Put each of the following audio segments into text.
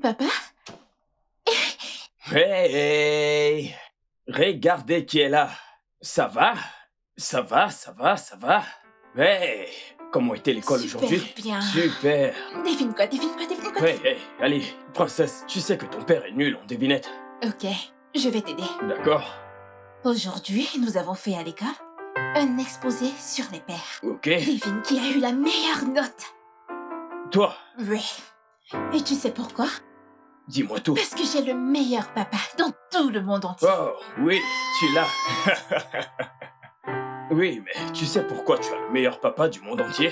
Papa? Hey! Regardez qui est là. Ça va? Ça va, ça va, ça va? Hey! Comment était l'école Super aujourd'hui? bien. Super! Devine-quoi, devine-quoi, devine-quoi. Hey, hey, allez, princesse, tu sais que ton père est nul en devinette. Ok, je vais t'aider. D'accord? Aujourd'hui, nous avons fait à l'école un exposé sur les pères. Ok? Devine qui a eu la meilleure note. Toi, Oui. Et tu sais pourquoi? dis-moi tout. Parce que j'ai le meilleur papa dans tout le monde entier. Oh, oui, tu l'as. Oui, mais tu sais pourquoi tu as le meilleur papa du monde entier?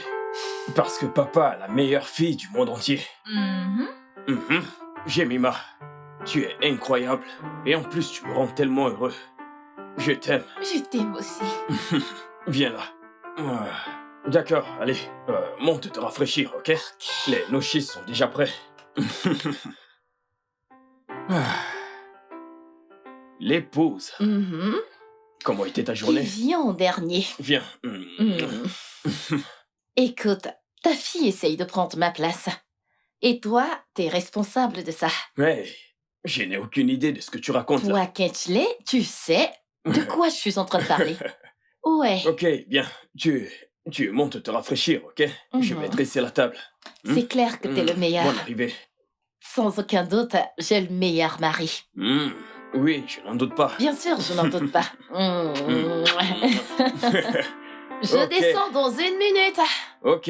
Parce que papa a la meilleure fille du monde entier. Mhm. Mhm. Jemima, tu es incroyable. Et en plus, tu me rends tellement heureux. Je t'aime. Je t'aime aussi. Viens là. D'accord, allez, monte te rafraîchir, ok? Les nochis sont déjà prêts. Ah. L'épouse. Mhm. Comment était ta Qui journée? vient en dernier? Viens. Écoute, ta fille essaye de prendre ma place. Et toi, t'es responsable de ça. Hey, je n'ai aucune idée de ce que tu racontes là. Toi, Ketchley, tu sais de quoi je suis en train de parler. Ouais, Ok, bien. Tu montes te rafraîchir, ok? Je vais Mhm. dresser la table. c'est clair que t'es le meilleur. Bonne arrivée. Sans aucun doute, j'ai le meilleur mari. Oui, je n'en doute pas. Bien sûr, je n'en doute pas. Je Ok. descends dans 1 minute. Ok.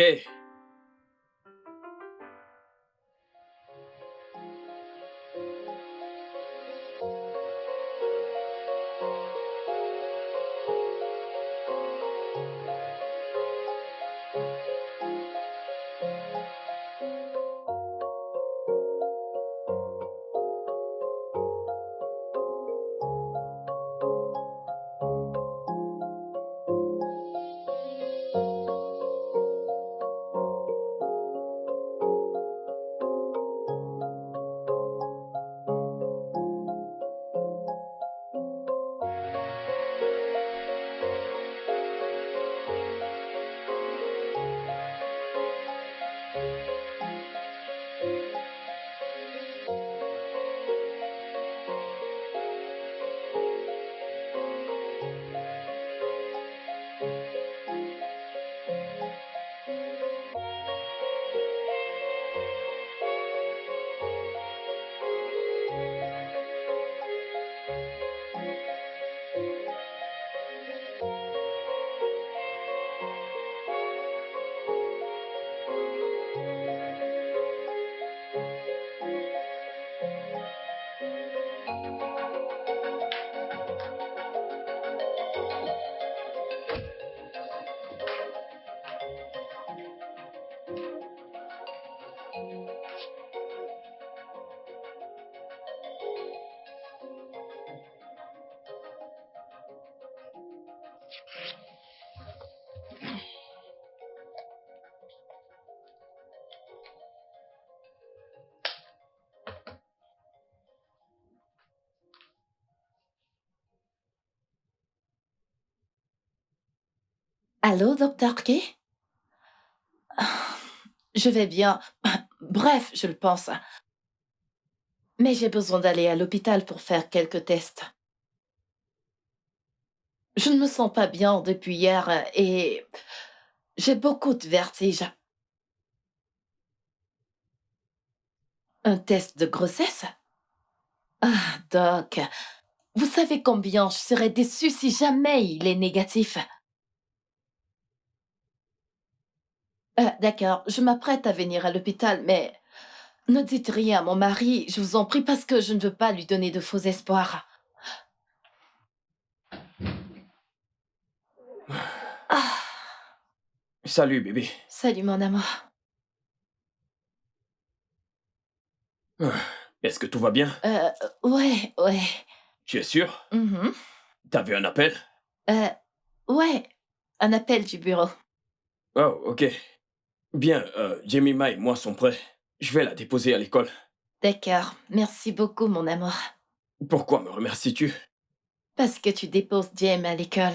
Allô, docteur Kay? Je vais bien. Bref, je le pense. Mais j'ai besoin d'aller à l'hôpital pour faire quelques tests. Je ne me sens pas bien depuis hier et j'ai beaucoup de vertiges. Un test de grossesse? Ah, doc, vous savez combien je serais déçue si jamais il est négatif. D'accord, je m'apprête à venir à l'hôpital, mais ne dites rien à mon mari, je vous en prie, parce que je ne veux pas lui donner de faux espoirs. Ah, Salut, bébé. salut mon amour. Est-ce que tout va bien? Ouais, ouais. Tu es sûr? Mhm. T'as vu un appel? Euh, ouais, un appel du bureau. Oh, ok. Bien, Jemima et moi sont prêts. Je vais la déposer à l'école. D'accord, merci beaucoup mon amour. Pourquoi me remercies-tu? Parce que tu déposes Jem à l'école.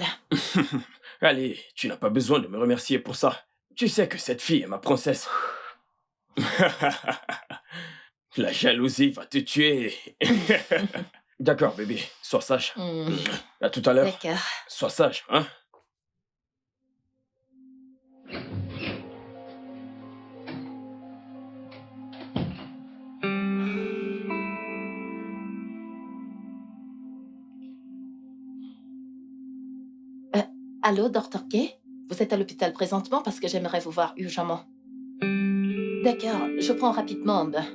Allez, tu n'as pas besoin de me remercier pour ça. Tu sais que cette fille est ma princesse. La jalousie va te tuer. D'accord, bébé, sois sage. À tout à l'heure. D'accord. Sois sage, hein? Allô, Dr. Gay? Vous êtes à l'hôpital présentement parce que j'aimerais vous voir urgemment. D'accord, je prends rapidement un bain.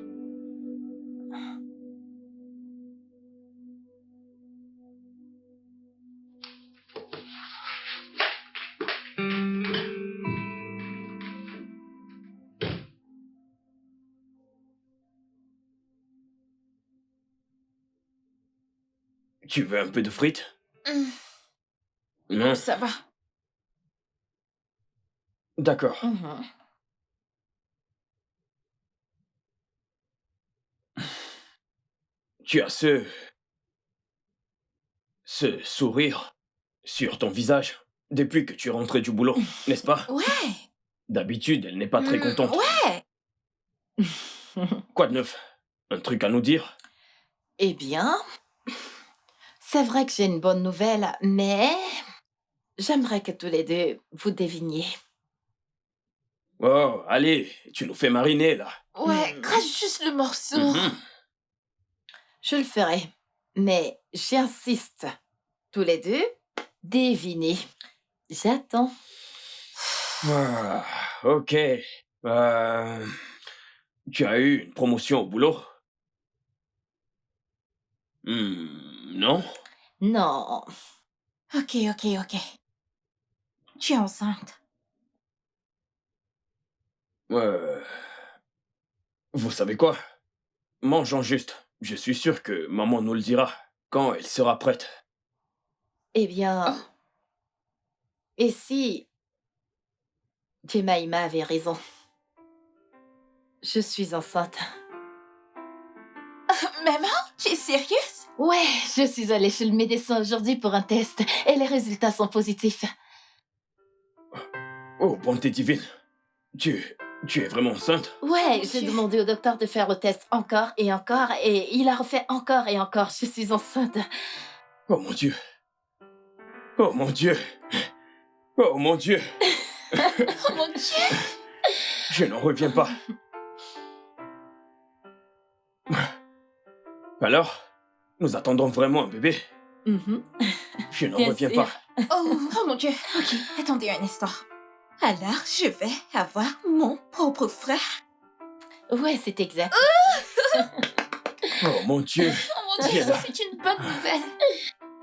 Tu veux un peu de frites? Hum, Non? Ça va. D'accord. Mhm. Tu as ce sourire sur ton visage depuis que tu es rentré du boulot, n'est-ce pas? Ouais. D'habitude, elle n'est pas très contente. Ouais. Quoi de neuf? Un truc à nous dire? Eh bien, c'est vrai que j'ai une bonne nouvelle, mais j'aimerais que tous les deux vous deviniez. Oh, allez, tu nous fais mariner, là. Ouais, crache juste le morceau. Mhm. Je le ferai, mais j'insiste. Tous les deux, devinez. J'attends. Ah, ok. Tu as eu une promotion au boulot? Non? Non. Ok. Tu es enceinte. Euh, Vous savez quoi? Mangeons juste. Je suis sûr que maman nous le dira quand elle sera prête. Eh bien, et si Jemima avait raison? Je suis enceinte. Maman, tu es sérieuse? Ouais, je suis allée chez le médecin aujourd'hui pour un test et les résultats sont positifs. Oh, bonté divine. Tu es vraiment enceinte? Ouais, Oh, j'ai Dieu. demandé au docteur de faire le test encore et encore et il a refait encore et encore. Je suis enceinte. Oh mon Dieu. Oh mon Dieu. Oh mon Dieu. Oh mon Dieu. Je n'en reviens pas. Alors, nous attendons vraiment un bébé? Mhm. Je n'en Bien reviens sûr. pas. Oh mon Dieu. Ok, attendez un instant. Alors, je vais avoir mon propre frère. Ouais, c'est exact. Oh mon Dieu. Oh mon Dieu, Viens ça là. c'est une bonne nouvelle.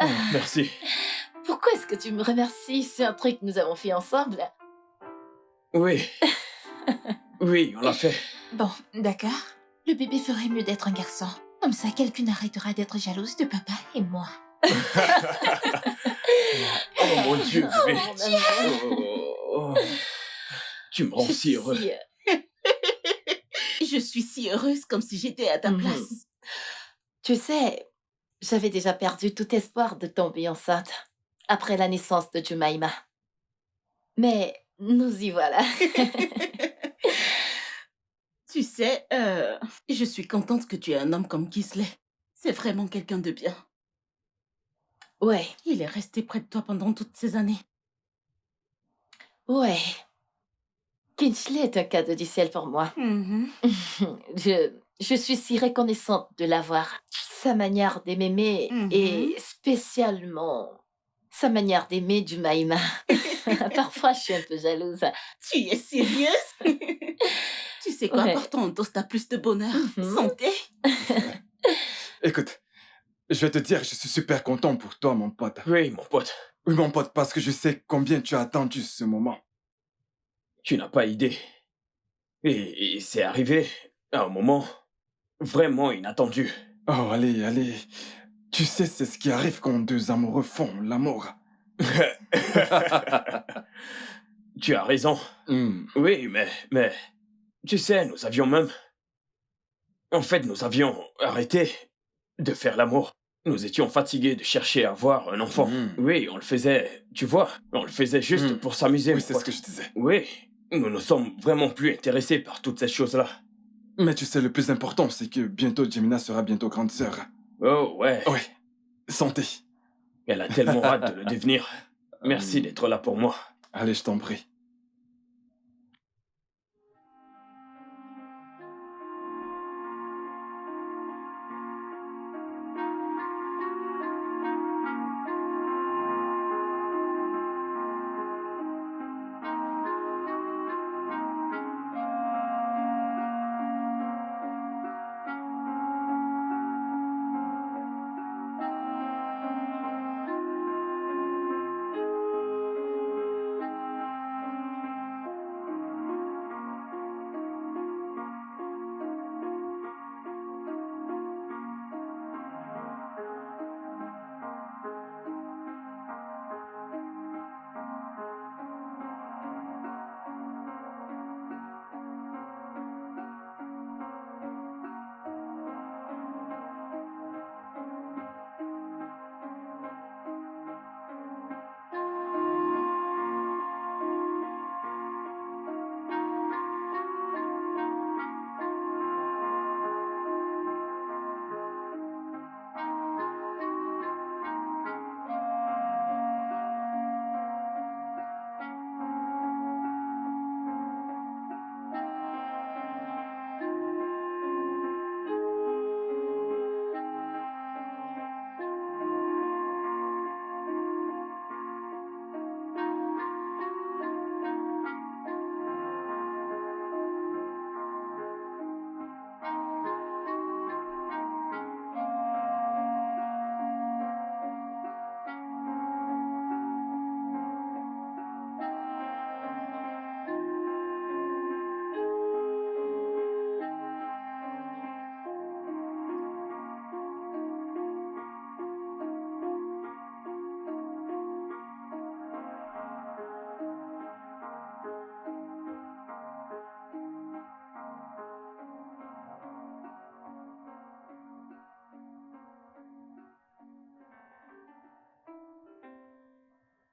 Oh, merci. Pourquoi est-ce que tu me remercies? C'est un truc que nous avons fait ensemble. Oui. Oui, on l'a fait. Bon, d'accord. Le bébé ferait mieux d'être un garçon. Comme ça, quelqu'un arrêtera d'être jalouse de papa et moi. Oh mon Dieu, bébé. mon amour. Oh. Tu me rends Je si suis heureux. Je suis si heureuse comme si j'étais à ta Mhm. place. Tu sais, j'avais déjà perdu tout espoir de tomber enceinte après la naissance de Jemima. Mais nous y voilà. Tu sais, je suis contente que tu aies un homme comme Gisley. C'est vraiment quelqu'un de bien. Ouais, Il est resté près de toi pendant toutes ces années. ouais. Kinsley est un cadeau du ciel pour moi. Mhm. Je suis si reconnaissante de l'avoir. Sa manière de m'aimer Mhm. et spécialement sa manière d'aimer Jemima. Parfois, je suis un peu jalouse. Tu es sérieuse? Tu sais quoi, Ouais. portons un toast à plus de bonheur. Mhm. Santé. Écoute, je vais te dire, je suis super content pour toi, mon pote. Oui, mon pote. Oui, mon pote, parce que je sais combien tu as attendu ce moment. Tu n'as pas idée. Et c'est arrivé à un moment vraiment inattendu. Oh, allez. Tu sais, c'est ce qui arrive quand deux amoureux font l'amour. Tu as raison. Oui, mais... Tu sais, nous avions même... En fait, nous avions arrêté de faire l'amour. Nous étions fatigués de chercher à avoir un enfant. Oui, on le faisait... Tu vois, on le faisait juste pour s'amuser. Oui, mon c'est ce pote. que je disais. Oui, nous ne sommes vraiment plus intéressés par toutes ces choses-là. Mais tu sais, le plus important, c'est que bientôt Jemina sera bientôt grande sœur. Oh, ouais. Ouais, santé. Elle a tellement hâte de le devenir. Merci d'être là pour moi. Allez, je t'en prie.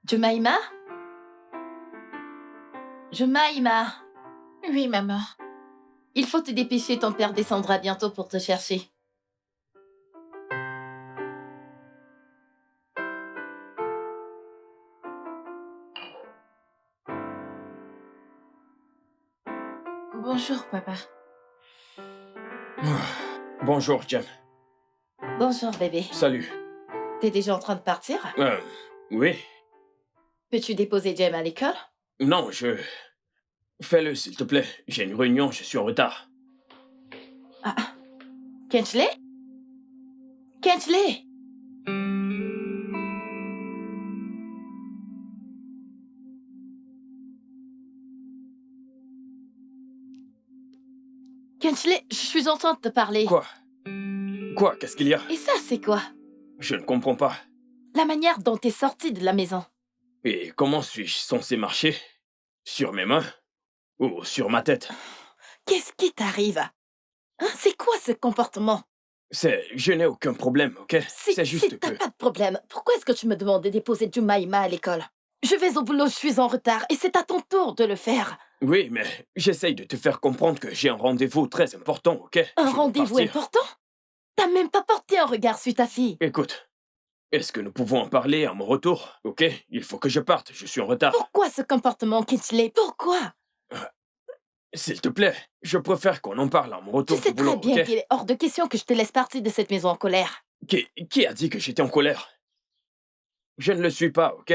Jemima? Jemima, Oui, maman. il faut te dépêcher, ton père descendra bientôt pour te chercher. Bonjour, papa. Bonjour, Jem. Bonjour, bébé. Salut. T'es déjà en train de partir? Oui. Peux-tu déposer Jem à l'école? Non, Fais-le, s'il te plaît. J'ai une réunion, je suis en retard. Ah, Kensley? Kensley! Kensley, je suis en train de te parler. Quoi? Quoi? Qu'est-ce qu'il y a? Et ça, c'est quoi? Je ne comprends pas. La manière dont t'es sorti de la maison. Et comment suis-je censé marcher? Sur mes mains? Ou sur ma tête? Qu'est-ce qui t'arrive? Hein, c'est quoi ce comportement? Je n'ai aucun problème, ok? C'est juste t'as que... pas de problème, pourquoi est-ce que tu me demandes de déposer Jemima à l'école? Je vais au boulot, je suis en retard, et c'est à ton tour de le faire. Oui, mais j'essaye de te faire comprendre que j'ai un rendez-vous très important, ok? Un Je dois rendez-vous partir. important? T'as même pas porté un regard sur ta fille. Écoute, est-ce que nous pouvons en parler à mon retour, ok? Il faut que je parte, je suis en retard. Pourquoi ce comportement, Kinsley? Pourquoi? S'il te plaît, je préfère qu'on en parle à mon Tu retour sais du boulot, très bien ok? qu'il est hors de question que je te laisse partir de cette maison en colère. Qui a dit que j'étais en colère? Je ne le suis pas, ok?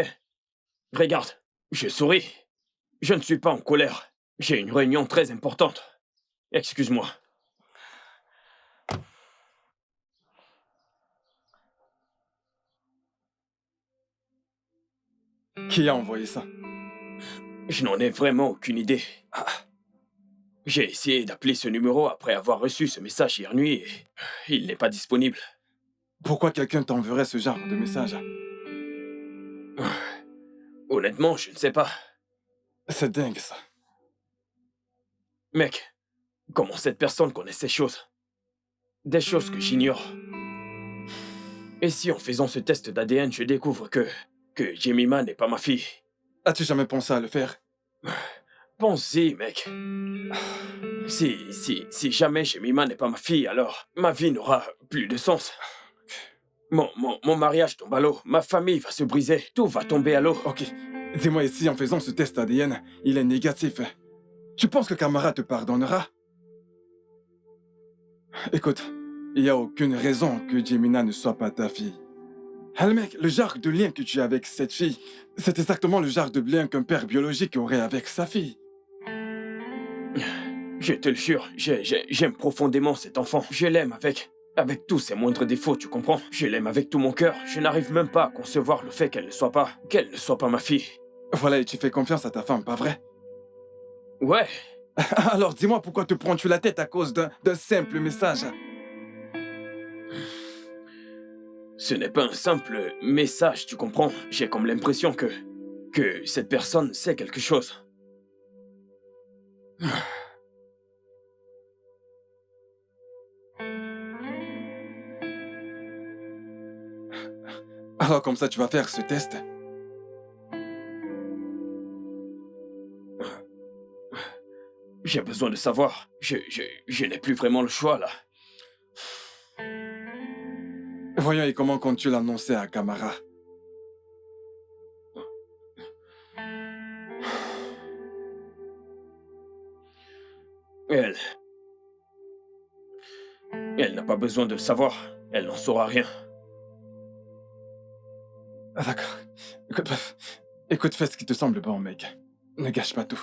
Regarde, je souris. Je ne suis pas en colère. J'ai une réunion très importante. Excuse-moi. Qui a envoyé ça? Je n'en ai vraiment aucune idée. J'ai essayé d'appeler ce numéro après avoir reçu ce message hier nuit et il n'est pas disponible. Pourquoi quelqu'un t'enverrait ce genre de message? Honnêtement, je ne sais pas. C'est dingue, ça. Mec, comment cette personne connaît ces choses? Des choses que j'ignore. Et si en faisant ce test d'ADN, je découvre que Jemima n'est pas ma fille? As-tu jamais pensé à le faire? Pense-y, mec. Si jamais Jemima n'est pas ma fille, alors ma vie n'aura plus de sens. Mon mariage tombe à l'eau, ma famille va se briser, tout va tomber à l'eau. Ok, dis-moi ici, en faisant ce test ADN, il est négatif. Tu penses que Camara te pardonnera? Écoute, il n'y a aucune raison que Jemina ne soit pas ta fille. Ah, le mec, le genre de lien que tu as avec cette fille, c'est exactement le genre de lien qu'un père biologique aurait avec sa fille. Je te le jure, j'aime profondément cet enfant. Je l'aime avec tous ses moindres défauts, tu comprends? Je l'aime avec tout mon cœur. Je n'arrive même pas à concevoir le fait qu'elle ne soit pas ma fille. Voilà, et tu fais confiance à ta femme, pas vrai? Ouais, Alors dis-moi pourquoi te prends-tu la tête à cause d'un simple message? ce n'est pas un simple message, tu comprends? J'ai comme l'impression que cette personne sait quelque chose. Alors comme ça, tu vas faire ce test? J'ai besoin de savoir. Je n'ai plus vraiment le choix, là. Voyons, et comment comptes-tu l'annoncer à Camara? Elle n'a pas besoin de le savoir. Elle n'en saura rien. Ah, d'accord. Écoute, fais ce qui te semble bon, mec. Ne gâche pas tout.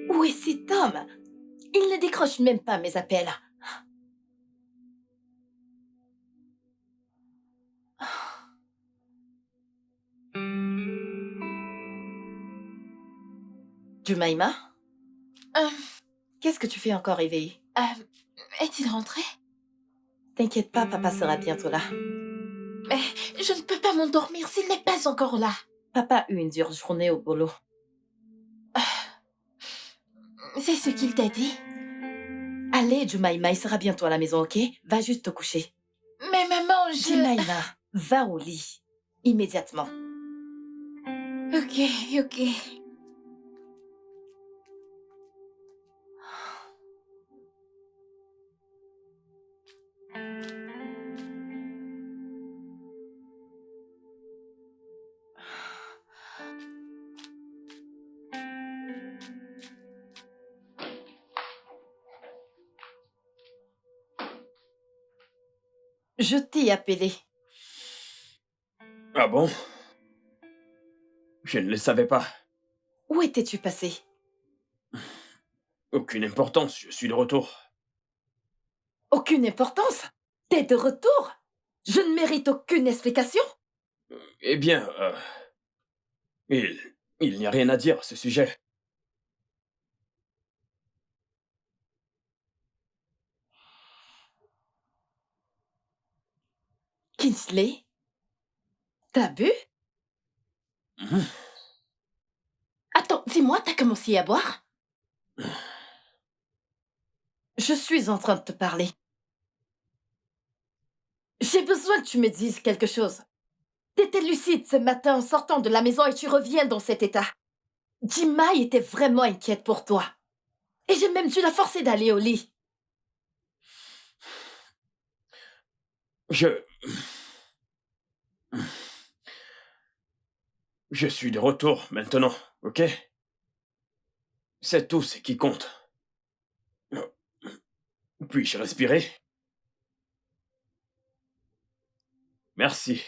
Où est cet homme? Il ne décroche même pas mes appels. Jumaima, Euh, qu'est-ce que tu fais encore éveillée? Est-il rentré? T'inquiète pas, papa sera bientôt là. Mais je ne peux pas m'endormir s'il n'est pas encore là. Papa a eu une dure journée au boulot. C'est ce qu'il t'a dit? Allez, Jumaima, il sera bientôt à la maison, ok? Va juste te coucher. Mais maman, Jumaima, va au lit. Immédiatement. Ok. Je t'ai appelé. Ah bon? Je ne le savais pas. Où étais-tu passé? Aucune importance, je suis de retour. Aucune importance? T'es de retour? Je ne mérite aucune explication? Eh bien, il n'y a rien à dire à ce sujet. Kingsley? T'as bu? Mhm. Attends, dis-moi, t'as commencé à boire? Je suis en train de te parler. J'ai besoin que tu me dises quelque chose. T'étais lucide ce matin en sortant de la maison et tu reviens dans cet état. Jimai était vraiment inquiète pour toi. Et j'ai même dû la forcer d'aller au lit. Je suis de retour maintenant, ok? C'est tout ce qui compte. Puis-je respirer? Merci.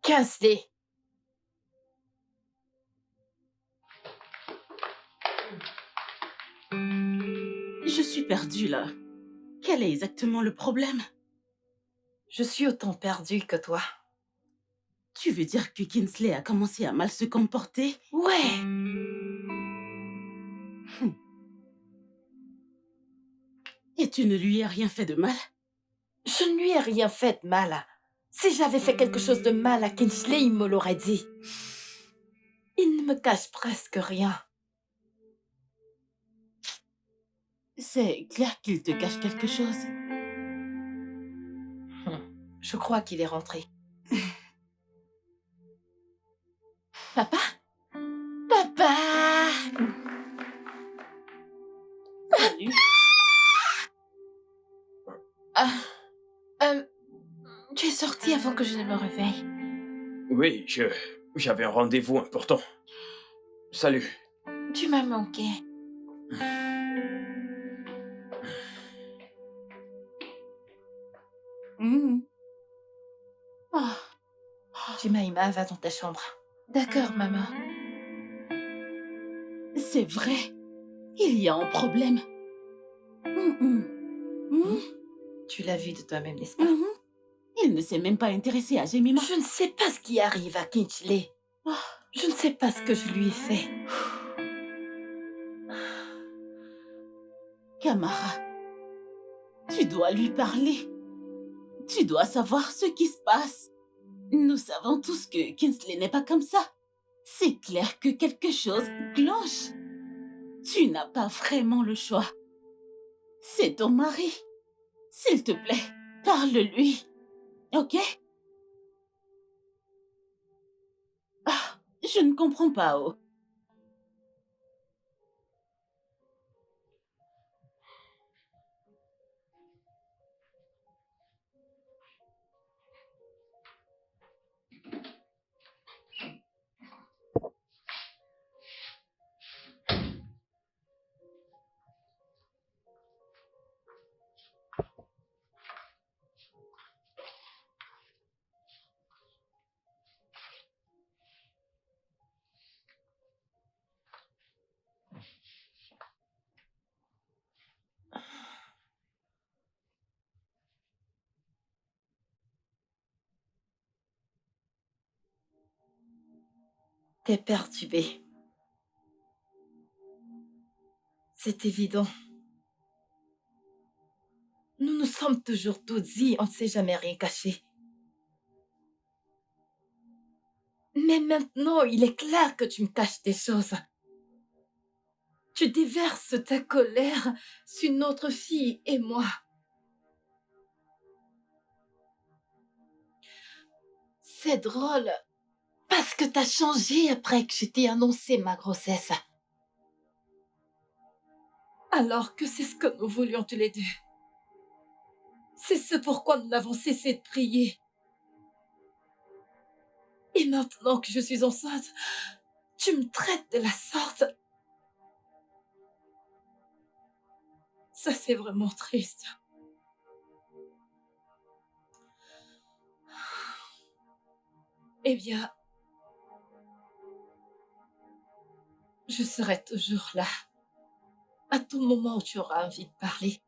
Kingsley. Je suis perdue là. Quel est exactement le problème? Je suis autant perdue que toi. Tu veux dire que Kingsley a commencé à mal se comporter? Ouais. Et tu ne lui as rien fait de mal? Je ne lui ai rien fait de mal. Si j'avais fait quelque chose de mal à Kingsley, il me l'aurait dit. Il ne me cache presque rien. C'est clair qu'il te cache quelque chose. Je crois qu'il est rentré. Papa? Papa! Salut. Ah, tu es sorti avant que je ne me réveille. Oui, j'avais un rendez-vous important. Salut. Tu m'as manqué. Ah, Jemima, va dans ta chambre. D'accord, maman. c'est vrai. Il y a un problème. Tu l'as vu de toi-même, n'est-ce pas? Il ne s'est même pas intéressé à Jemima. Je ne sais pas ce qui arrive à Kingsley. Je ne sais pas ce que je lui ai fait. Kamara, tu dois lui parler. Tu dois savoir ce qui se passe. Nous savons tous que Kingsley n'est pas comme ça. C'est clair que quelque chose cloche. Tu n'as pas vraiment le choix. C'est ton mari. S'il te plaît, parle-lui. Ok? Ah, je ne comprends pas, oh. T'es perturbée. C'est évident. Nous nous sommes toujours tous dit, on ne s'est jamais rien caché. Mais maintenant, il est clair que tu me caches des choses. Tu déverses ta colère sur une autre fille et moi. C'est drôle, parce que t'as changé après que je t'ai annoncé ma grossesse. Alors que c'est ce que nous voulions tous les deux. C'est ce pourquoi nous n'avons cessé de prier. Et maintenant que je suis enceinte, tu me traites de la sorte. Ça, c'est vraiment triste. Eh bien, je serai toujours là, à tout moment où tu auras envie de parler.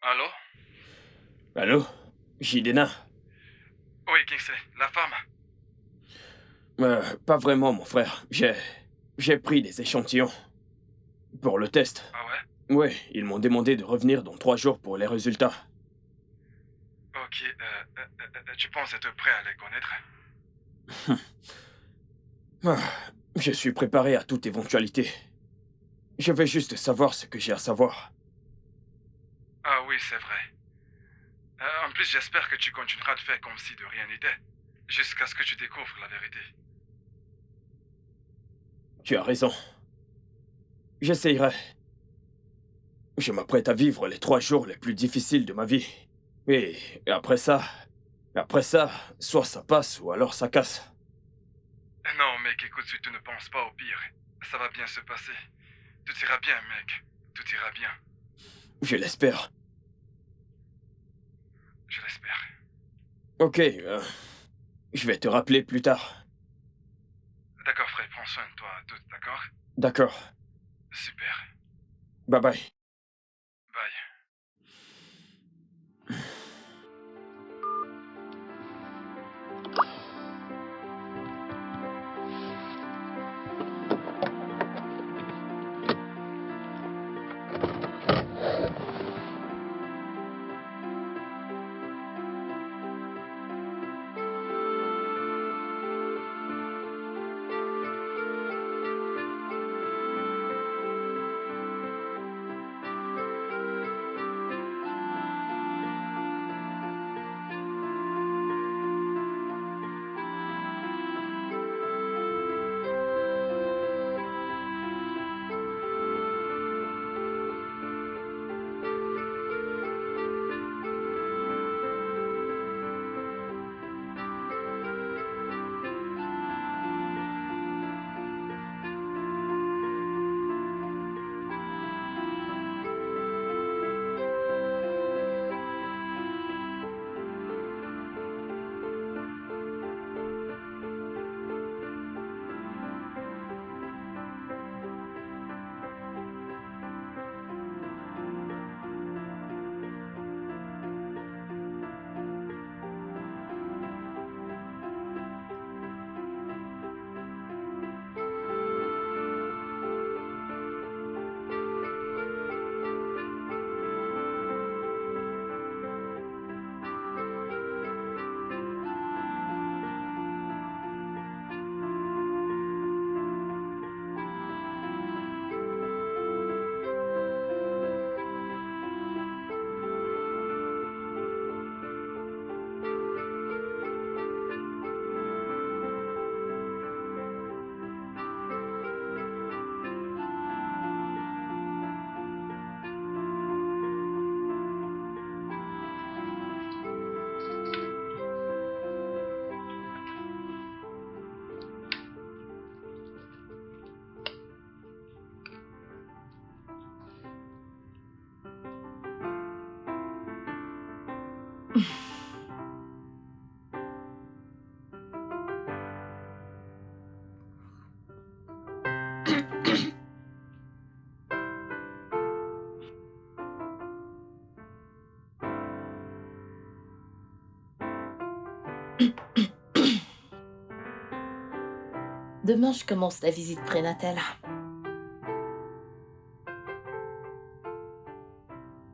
Allô? Allô? Jidena? Oui, Kingsley, la femme. Pas vraiment, mon frère. J'ai pris des échantillons. Pour le test. Ah ouais? Ouais, ils m'ont demandé de revenir dans 3 jours pour les résultats. Ok, tu penses être prêt à les connaître? Je suis préparé à toute éventualité. Je vais juste savoir ce que j'ai à savoir. Ah oui, c'est vrai. En plus, j'espère que tu continueras de faire comme si de rien n'était, jusqu'à ce que tu découvres la vérité. Tu as raison. J'essayerai. Je m'apprête à vivre les 3 jours les plus difficiles de ma vie. Et après ça, soit ça passe ou alors ça casse. Non, mec, écoute, tu ne penses pas au pire. Ça va bien se passer. Tout ira bien, mec. Tout ira bien. Je l'espère. Je l'espère. Ok, je vais te rappeler plus tard. D'accord, frère, prends soin de toi, tout, d'accord? D'accord. Super. Bye bye. Bye. Demain, je commence la visite prénatale.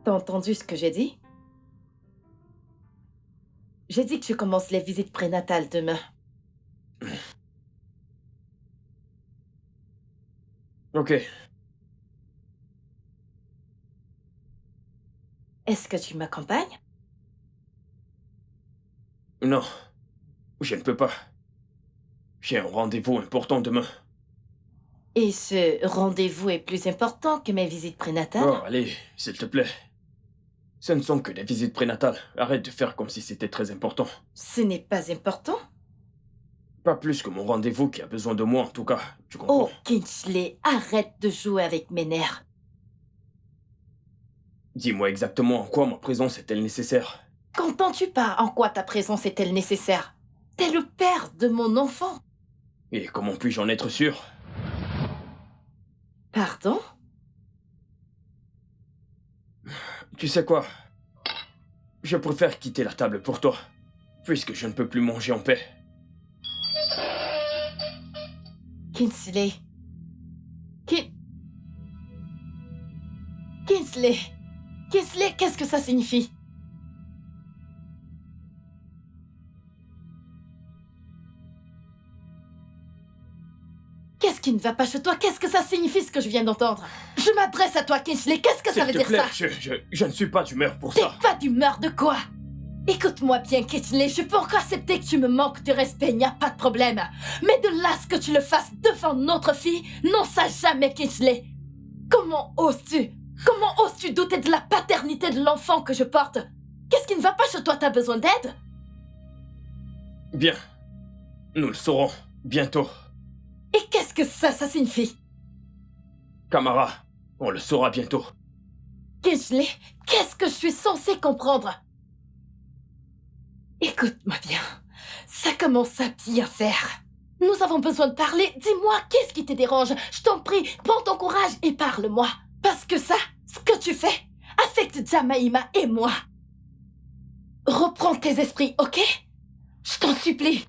T'as entendu ce que j'ai dit? J'ai dit que je commence les visites prénatales demain. Ok. Est-ce que tu m'accompagnes? Non, je ne peux pas. J'ai un rendez-vous important demain. Et ce rendez-vous est plus important que mes visites prénatales? Oh, allez, s'il te plaît. Ce ne sont que des visites prénatales. Arrête de faire comme si c'était très important. Ce n'est pas important? Pas plus que mon rendez-vous qui a besoin de moi, en tout cas. Tu Oh, comprends? Kingsley, arrête de jouer avec mes nerfs. Dis-moi exactement en quoi ma présence est-elle nécessaire. Qu'entends-tu pas en quoi ta présence est-elle nécessaire? T'es le père de mon enfant. Et comment puis-je en être sûr? Pardon? Tu sais quoi? Je préfère quitter la table pour toi, puisque je ne peux plus manger en paix. Kingsley. Kingsley. Kingsley, qu'est-ce que ça signifie? Qu'est-ce qui ne va pas chez toi? Qu'est-ce que ça signifie ce que je viens d'entendre? Je m'adresse à toi, Kingsley. Qu'est-ce que ça veut S'il te dire plaît, ça? je ne suis pas d'humeur pour T'es ça. pas d'humeur de quoi? Écoute-moi bien, Kingsley, je peux encore accepter que tu me manques de respect, il n'y a pas de problème. Mais de là à ce que tu le fasses devant notre fille, non, ça jamais, Kingsley. Comment oses-tu? Comment oses-tu douter de la paternité de l'enfant que je porte? Qu'est-ce qui ne va pas chez toi? T'as besoin d'aide? Bien. Nous le saurons bientôt. Et qu'est-ce que ça signifie? Camara, on le saura bientôt. Kingsley, qu'est-ce que je suis censée comprendre? Écoute-moi bien, ça commence à bien faire. Nous avons besoin de parler. Dis-moi, qu'est-ce qui te dérange? Je t'en prie, prends ton courage et parle-moi. Parce que ça, ce que tu fais, affecte Jamaïma et moi. Reprends tes esprits, ok? Je t'en supplie.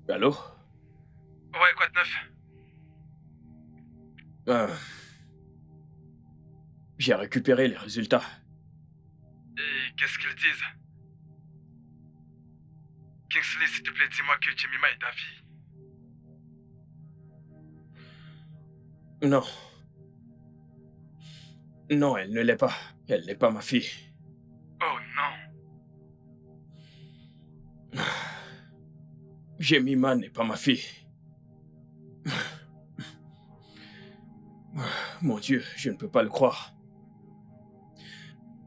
Allô? Ouais, quoi de neuf? J'ai récupéré les résultats. Et qu'est-ce qu'ils disent? Kingsley, s'il te plaît, dis-moi que Jemima est ta fille. Non. Non, elle ne l'est pas. Elle n'est pas ma fille. Oh non. Jemima n'est pas ma fille. Mon Dieu, je ne peux pas le croire.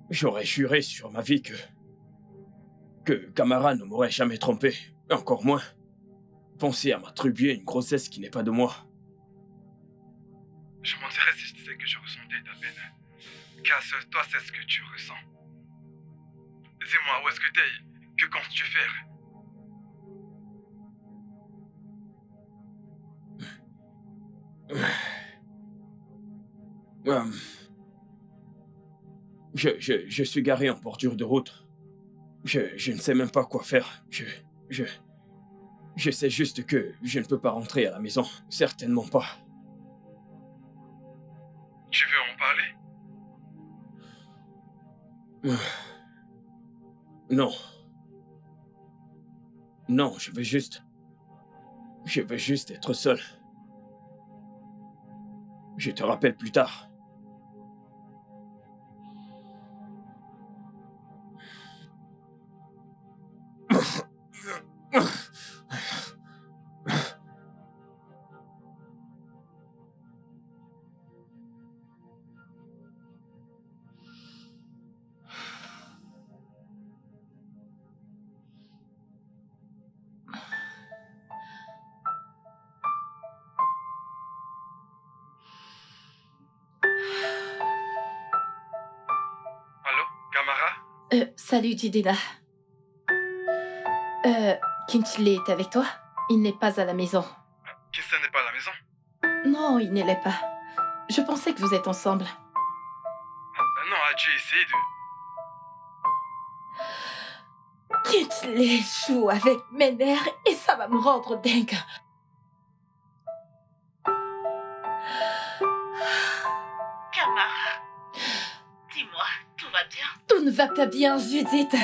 J'aurais juré sur ma vie que Camara ne m'aurait jamais trompé. Encore moins penser à m'attribuer une grossesse qui n'est pas de moi. Je mentirais si je disais que je ressentais ta peine. Car seul toi sais ce que tu ressens. Dis-moi, où est-ce que t'es? Que comptes-tu faire? Je suis garé en bordure de route. Je ne sais même pas quoi faire. Je sais juste que je ne peux pas rentrer à la maison. Certainement pas. Tu veux en parler? Non. Non, je veux juste être seul. Je te rappelle plus tard. Allô, Camara? Salut, Jidina. Kingsley est avec toi? Il n'est pas à la maison. Kingsley n'est pas à la maison? Non, il ne l'est pas. Je pensais que vous êtes ensemble. Non, as-tu essayé de... Kingsley joue avec mes nerfs et ça va me rendre dingue. Camara, dis-moi, tout va bien? Tout ne va pas bien, Judith.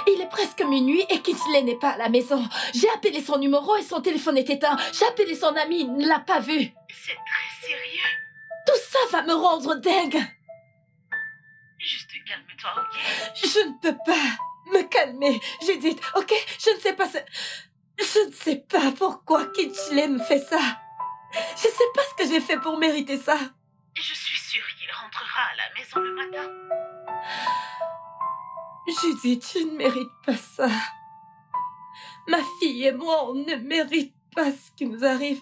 Il est presque minuit et Kingsley n'est pas à la maison. J'ai appelé son numéro et son téléphone est éteint. J'ai appelé son ami, il ne l'a pas vu. C'est très sérieux. Tout ça va me rendre dingue. Juste calme-toi, ok? Je ne peux pas me calmer, Judith, ok? Je ne sais pas Je ne sais pas pourquoi Kingsley me fait ça. Je ne sais pas ce que j'ai fait pour mériter ça. Je suis sûre qu'il rentrera à la maison le matin. Judith, je ne mérite pas ça. Ma fille et moi, on ne mérite pas ce qui nous arrive.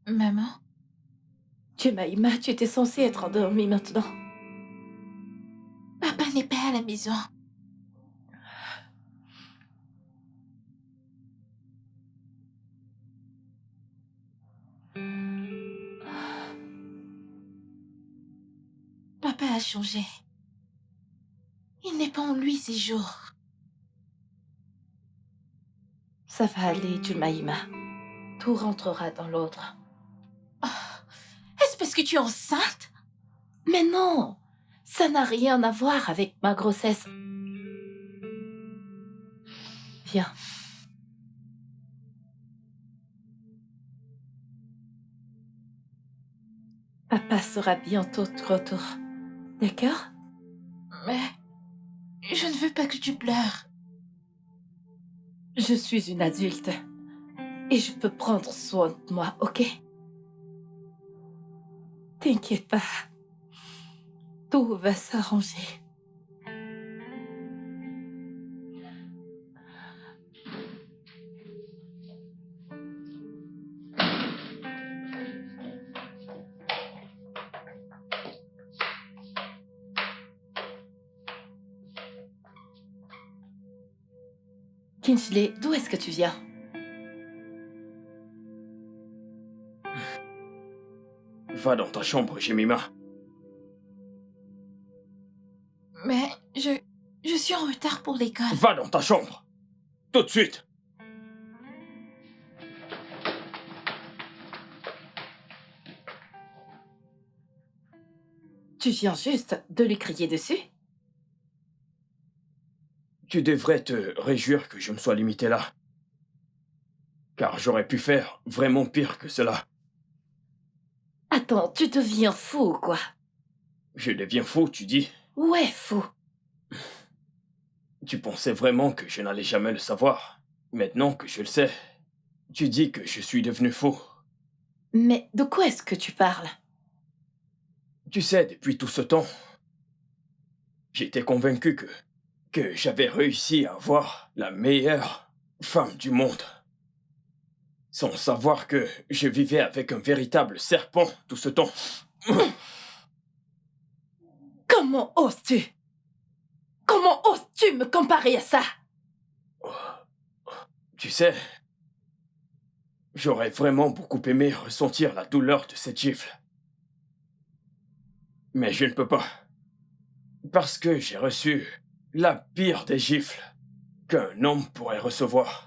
Maman? Jemima, tu étais censée être endormie maintenant. Papa n'est pas à la maison. Papa a changé. Il n'est pas en lui ces jours. Ça va aller, Jemima. Tout rentrera dans l'ordre. Est-ce parce que tu es enceinte? Mais non, ça n'a rien à voir avec ma grossesse. Viens. Papa sera bientôt de retour. D'accord? Mais je ne veux pas que tu pleures. Je suis une adulte. Et je peux prendre soin de moi, ok? T'inquiète pas. Tout va s'arranger. Kingsley, d'où est-ce que tu viens? Va dans ta chambre, Jemima. Mais je suis en retard pour l'école. Va dans ta chambre. Tout de suite. Tu viens juste de lui crier dessus? Tu devrais te réjouir que je me sois limité là. Car j'aurais pu faire vraiment pire que cela. Attends, tu deviens fou, quoi. Je deviens fou, tu dis. Ouais, fou. Tu pensais vraiment que je n'allais jamais le savoir. Maintenant que je le sais, tu dis que je suis devenu fou. Mais de quoi est-ce que tu parles? Tu sais, depuis tout ce temps, j'étais convaincu que j'avais réussi à avoir la meilleure femme du monde. Sans savoir que je vivais avec un véritable serpent tout ce temps. Comment oses-tu? Comment oses-tu me comparer à ça? Tu sais, j'aurais vraiment beaucoup aimé ressentir la douleur de cette gifle. Mais je ne peux pas. Parce que j'ai reçu la pire des gifles qu'un homme pourrait recevoir.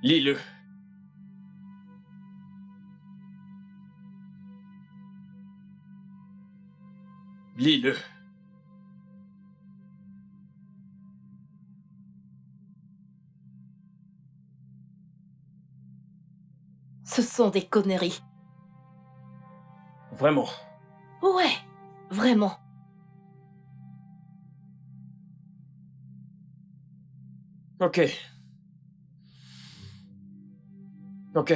Lis-le. Lis-le. Ce sont des conneries. Vraiment. Ouais, vraiment. Ok. Ok.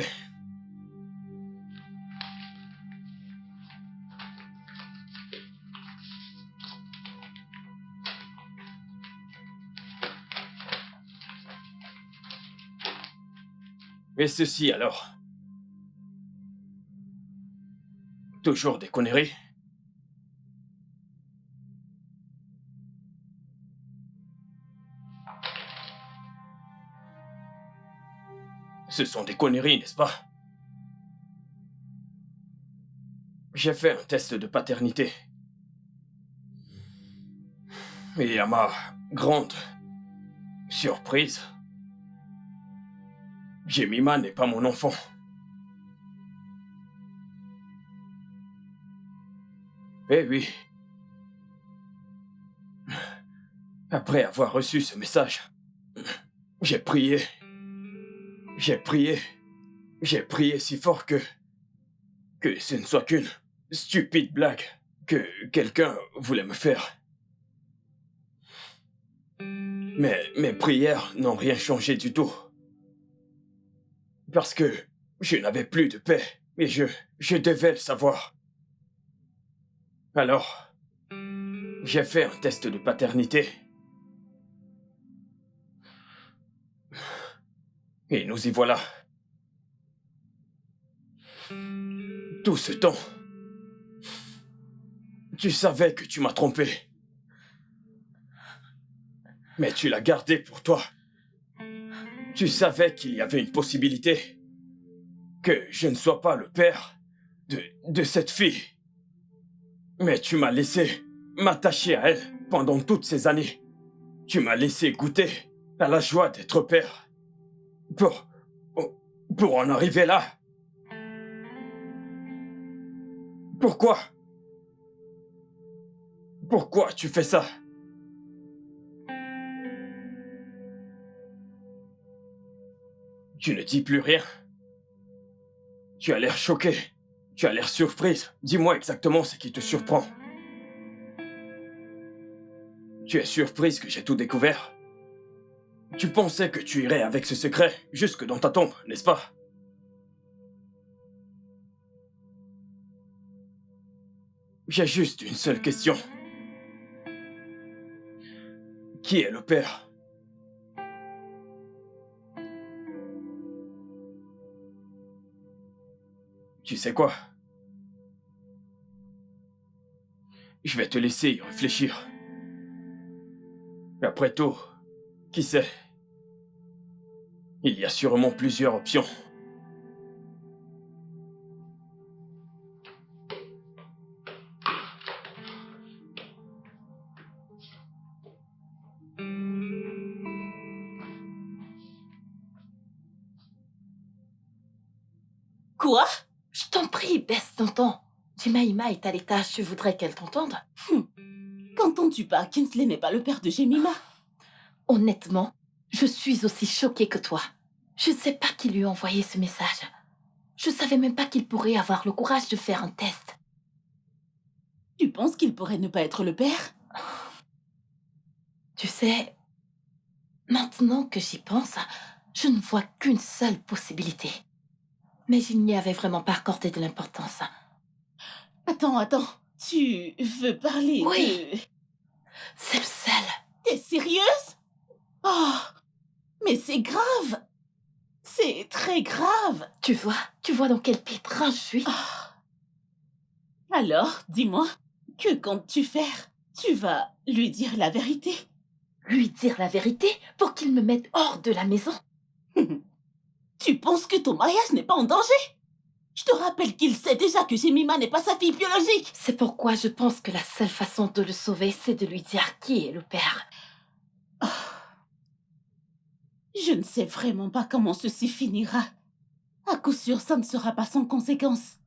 Et ceci alors? Toujours des conneries? Ce sont des conneries, n'est-ce pas? J'ai fait un test de paternité. Et à ma grande surprise, Jemima n'est pas mon enfant. Eh oui. Après avoir reçu ce message, j'ai prié. J'ai prié. J'ai prié si fort que ce ne soit qu'une stupide blague que quelqu'un voulait me faire. Mais mes prières n'ont rien changé du tout. Parce que je n'avais plus de paix et je devais le savoir. Alors, j'ai fait un test de paternité. Et nous y voilà. Tout ce temps, tu savais que tu m'as trompé. Mais tu l'as gardé pour toi. Tu savais qu'il y avait une possibilité que je ne sois pas le père de cette fille. Mais tu m'as laissé m'attacher à elle pendant toutes ces années. Tu m'as laissé goûter à la joie d'être père. Pour en arriver là. Pourquoi? Pourquoi tu fais ça? Tu ne dis plus rien. Tu as l'air choqué. Tu as l'air surprise. Dis-moi exactement ce qui te surprend. Tu es surprise que j'ai tout découvert? Tu pensais que tu irais avec ce secret jusque dans ta tombe, n'est-ce pas? J'ai juste une seule question. Qui est le père? Tu sais quoi? Je vais te laisser y réfléchir. Après tout, qui sait? Il y a sûrement plusieurs options. Quoi? Je t'en prie, baisse ton ton. Jemima est à l'étage, tu voudrais qu'elle t'entende? Qu'entends-tu par Kingsley n'est pas le père de Jemima? Honnêtement, je suis aussi choquée que toi. Je ne sais pas qui lui a envoyé ce message. Je savais même pas qu'il pourrait avoir le courage de faire un test. Tu penses qu'il pourrait ne pas être le père? Tu sais, maintenant que j'y pense, je ne vois qu'une seule possibilité. Mais je n'y avais vraiment pas accordé de l'importance. Attends. Tu veux parler Oui. de... C'est le seul. T'es sérieuse? Oh, mais c'est grave. C'est très grave. Tu vois dans quel pétrin je suis? Alors, dis-moi, que comptes-tu faire? Tu vas lui dire la vérité? Lui dire la vérité pour qu'il me mette hors de la maison? Tu penses que ton mariage n'est pas en danger? Je te rappelle qu'il sait déjà que Jemima n'est pas sa fille biologique. C'est pourquoi je pense que la seule façon de le sauver, c'est de lui dire qui est le père. Je ne sais vraiment pas comment ceci finira. À coup sûr, ça ne sera pas sans conséquence.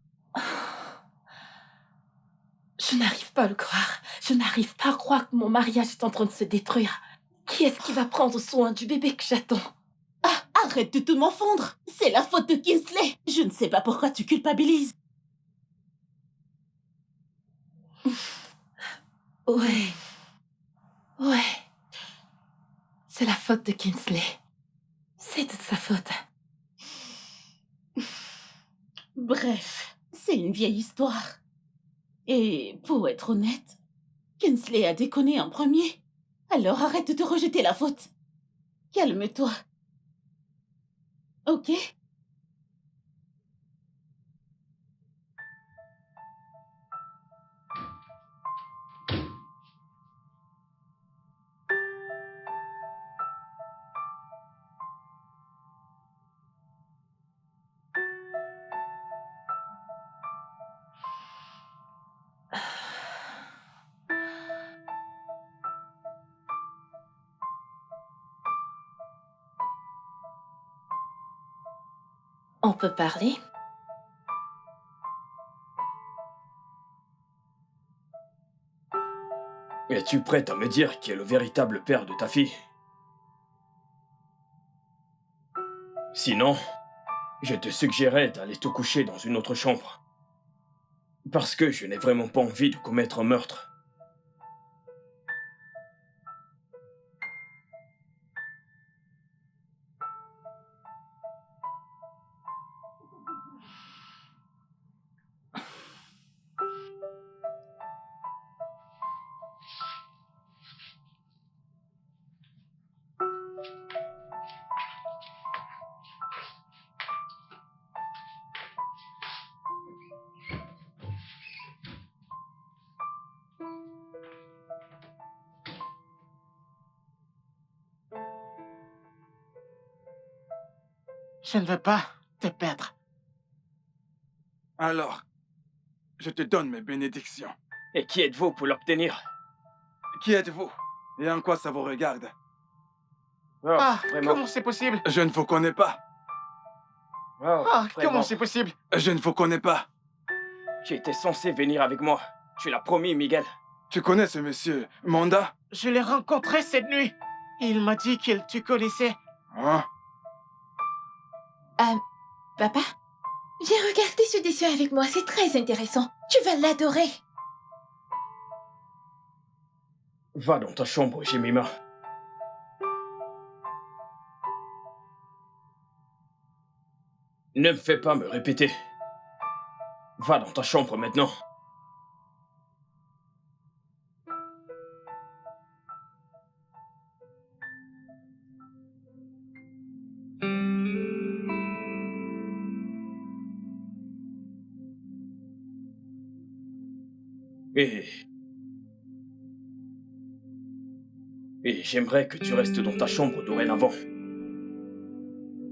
Je n'arrive pas à le croire. Je n'arrive pas à croire que mon mariage est en train de se détruire. Qui est-ce qui va prendre soin du bébé que j'attends? Arrête de te m'enfondre. C'est la faute de Kingsley. Je ne sais pas pourquoi tu culpabilises. Ouais. C'est la faute de Kingsley. C'est de sa faute. Bref, c'est une vieille histoire. Et pour être honnête, Kingsley a déconné en premier. Alors arrête de te rejeter la faute. Calme-toi. Ok? On peut parler? Es-tu prête à me dire qui est le véritable père de ta fille? Sinon, je te suggérais d'aller te coucher dans une autre chambre. Parce que je n'ai vraiment pas envie de commettre un meurtre. Je ne veux pas te perdre. Alors, je te donne mes bénédictions. Et qui êtes-vous pour l'obtenir? Qui êtes-vous? Et en quoi ça vous regarde? Oh, Ah, vraiment? comment c'est possible? Je ne vous connais pas. Oh, Ah, vraiment? comment c'est possible? Je ne vous connais pas. Tu étais censé venir avec moi. Tu l'as promis, Miguel. Tu connais ce monsieur, Manda? Je l'ai rencontré cette nuit. Il m'a dit qu'il te connaissait. Hein? Papa, j'ai regardé ce dessin avec moi, c'est très intéressant. Tu vas l'adorer. Va dans ta chambre, Jemima. Ne me fais pas me répéter. Va dans ta chambre maintenant. Et j'aimerais que tu restes dans ta chambre dorénavant.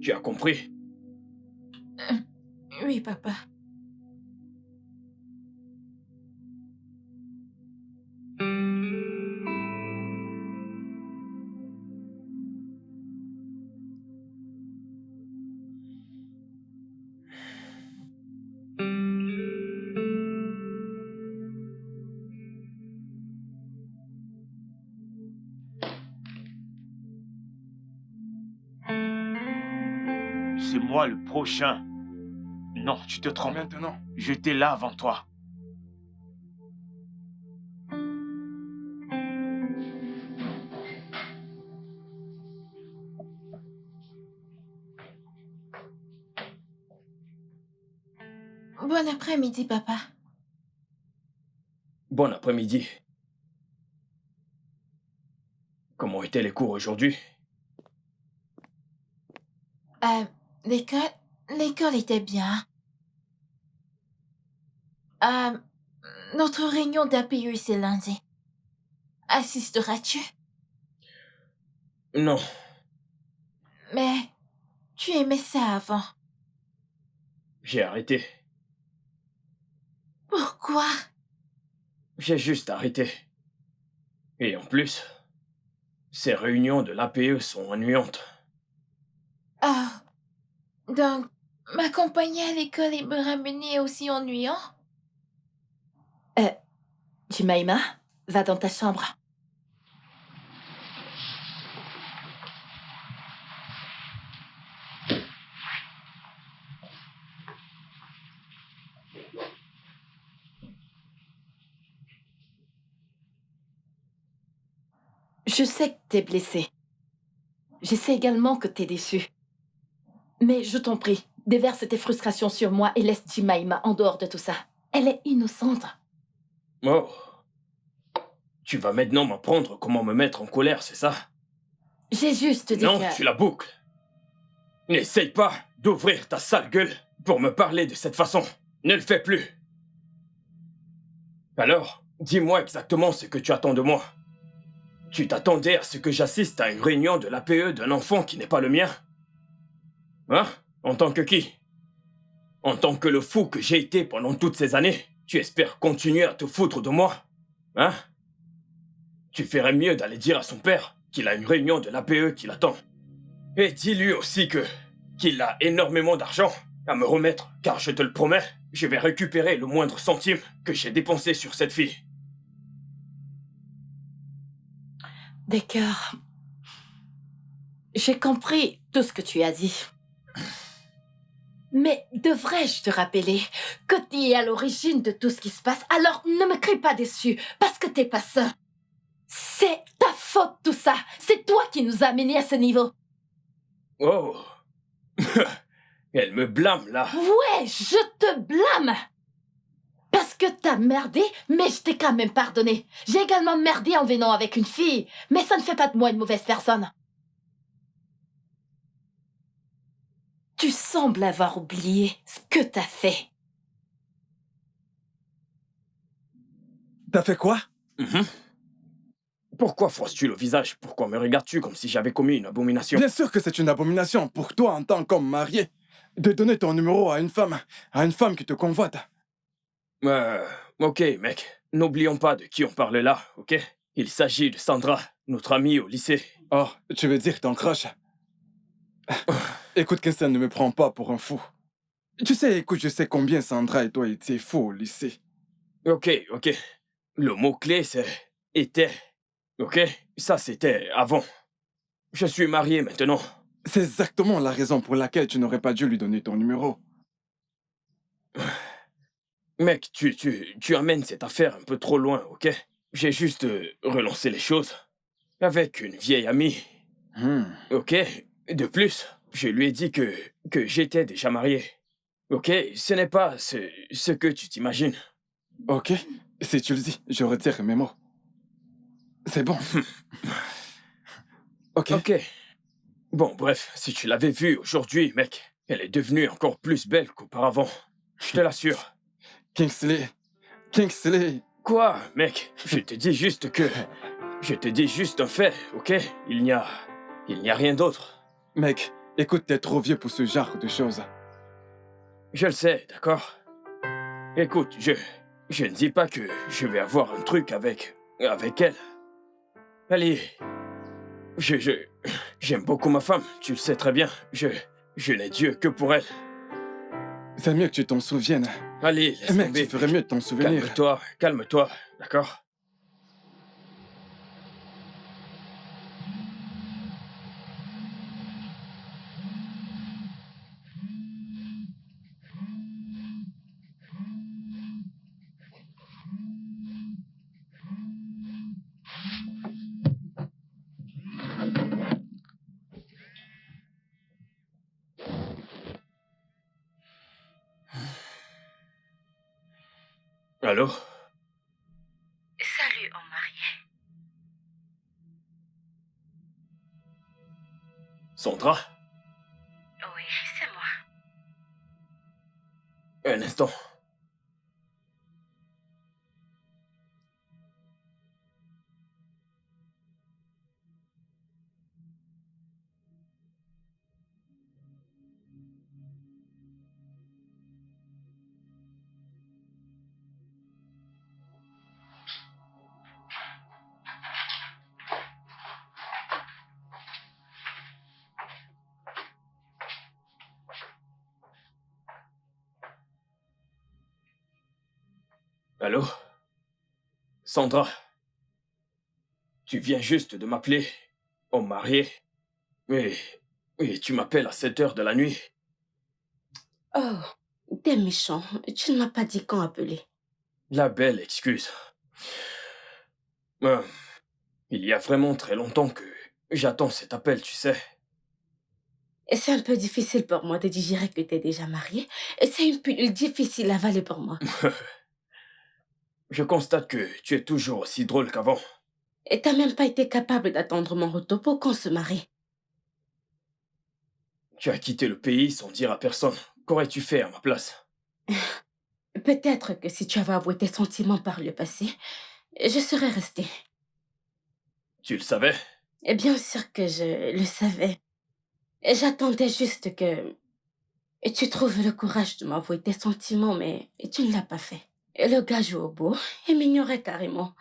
Tu as compris? Oui, papa. C'est moi le prochain. Non, tu te trompes. Maintenant. J'étais là avant toi. Bon après-midi, papa. Bon après-midi. Comment étaient les cours aujourd'hui? L'école était bien. Notre réunion d'APE, c'est lundi. Assisteras-tu? Non. Mais tu aimais ça avant. J'ai arrêté. Pourquoi? J'ai juste arrêté. Et en plus, ces réunions de l'APE sont ennuyantes. Ah, donc m'accompagner à l'école et me ramener est aussi ennuyant? Jemima, va dans ta chambre. Je sais que t'es blessé. Je sais également que t'es déçu. Mais je t'en prie, déverse tes frustrations sur moi et laisse Jemima en dehors de tout ça. Elle est innocente. Oh. Tu vas maintenant m'apprendre comment me mettre en colère, c'est ça? J'ai juste dit Non, que... tu la boucles. N'essaye pas d'ouvrir ta sale gueule pour me parler de cette façon. Ne le fais plus. Alors, dis-moi exactement ce que tu attends de moi. Tu t'attendais à ce que j'assiste à une réunion de l'APE d'un enfant qui n'est pas le mien? Hein? En tant que qui? En tant que le fou que j'ai été pendant toutes ces années, tu espères continuer à te foutre de moi? Hein? Tu ferais mieux d'aller dire à son père qu'il a une réunion de l'APE qui l'attend. Et dis-lui aussi qu'il a énormément d'argent à me remettre, car je te le promets, je vais récupérer le moindre centime que j'ai dépensé sur cette fille. D'accord. J'ai compris tout ce que tu as dit. Mais devrais-je te rappeler que tu es à l'origine de tout ce qui se passe? Alors ne me crie pas dessus, parce que t'es pas seul. C'est ta faute tout ça. C'est toi qui nous as amenés à ce niveau. Oh. Elle me blâme, là. Ouais, je te blâme. Parce que t'as merdé, mais je t'ai quand même pardonné. J'ai également merdé en venant avec une fille, mais ça ne fait pas de moi une mauvaise personne. Tu sembles avoir oublié ce que t'as fait. T'as fait quoi? Pourquoi froisses-tu le visage? Pourquoi me regardes-tu comme si j'avais commis une abomination? Bien sûr que c'est une abomination pour toi en tant qu'homme marié de donner ton numéro à une femme qui te convoite. Ok, mec. N'oublions pas de qui on parle là, ok? Il s'agit de Sandra, notre amie au lycée. Oh, tu veux dire ton crush? Écoute, Kinston, ne me prends pas pour un fou. Tu sais, écoute, je sais combien Sandra et toi étiez faux au lycée. Ok. Le mot-clé, c'est « était ». Ok? Ça, c'était avant. Je suis marié maintenant. C'est exactement la raison pour laquelle tu n'aurais pas dû lui donner ton numéro. Mec, tu amènes cette affaire un peu trop loin, ok? J'ai juste relancé les choses. Avec une vieille amie. Ok? De plus, je lui ai dit que j'étais déjà marié. Ok? Ce n'est pas ce que tu t'imagines. Ok, si tu le dis, je retire mes mots. C'est bon. Ok. Bon, bref, si tu l'avais vue aujourd'hui, mec, elle est devenue encore plus belle qu'auparavant. Je te l'assure. Kingsley. Quoi, mec? Je te dis juste un fait, ok? Il n'y a rien d'autre. Mec, écoute, t'es trop vieux pour ce genre de choses. Je le sais, d'accord? Écoute, je ne dis pas que je vais avoir un truc avec elle. Allez, j'aime beaucoup ma femme, tu le sais très bien. Je n'ai Dieu que pour elle. C'est mieux que tu t'en souviennes. Allez, laisse Mec, tomber. tu ferais mieux de t'en souvenir. Calme-toi, d'accord? Allô? Salut, homme marié. Sandra? Oui, c'est moi. Un instant. Allô? Sandra? Tu viens juste de m'appeler homme marié. Et tu m'appelles à 7 heures de la nuit. Oh, t'es méchant. Tu ne m'as pas dit quand appeler. La belle excuse. Il y a vraiment très longtemps que j'attends cet appel, tu sais. Et c'est un peu difficile pour moi de digérer que t'es déjà marié. Et c'est une pilule difficile à avaler pour moi. Je constate que tu es toujours aussi drôle qu'avant. Et t'as même pas été capable d'attendre mon retour pour qu'on se marie. Tu as quitté le pays sans dire à personne. Qu'aurais-tu fait à ma place? Peut-être que si tu avais avoué tes sentiments par le passé, je serais restée. Tu le savais? Et bien sûr que je le savais. Et j'attendais juste que tu trouves le courage de m'avouer tes sentiments, mais tu ne l'as pas fait. Et le gars joue au beau et m'ignorait carrément.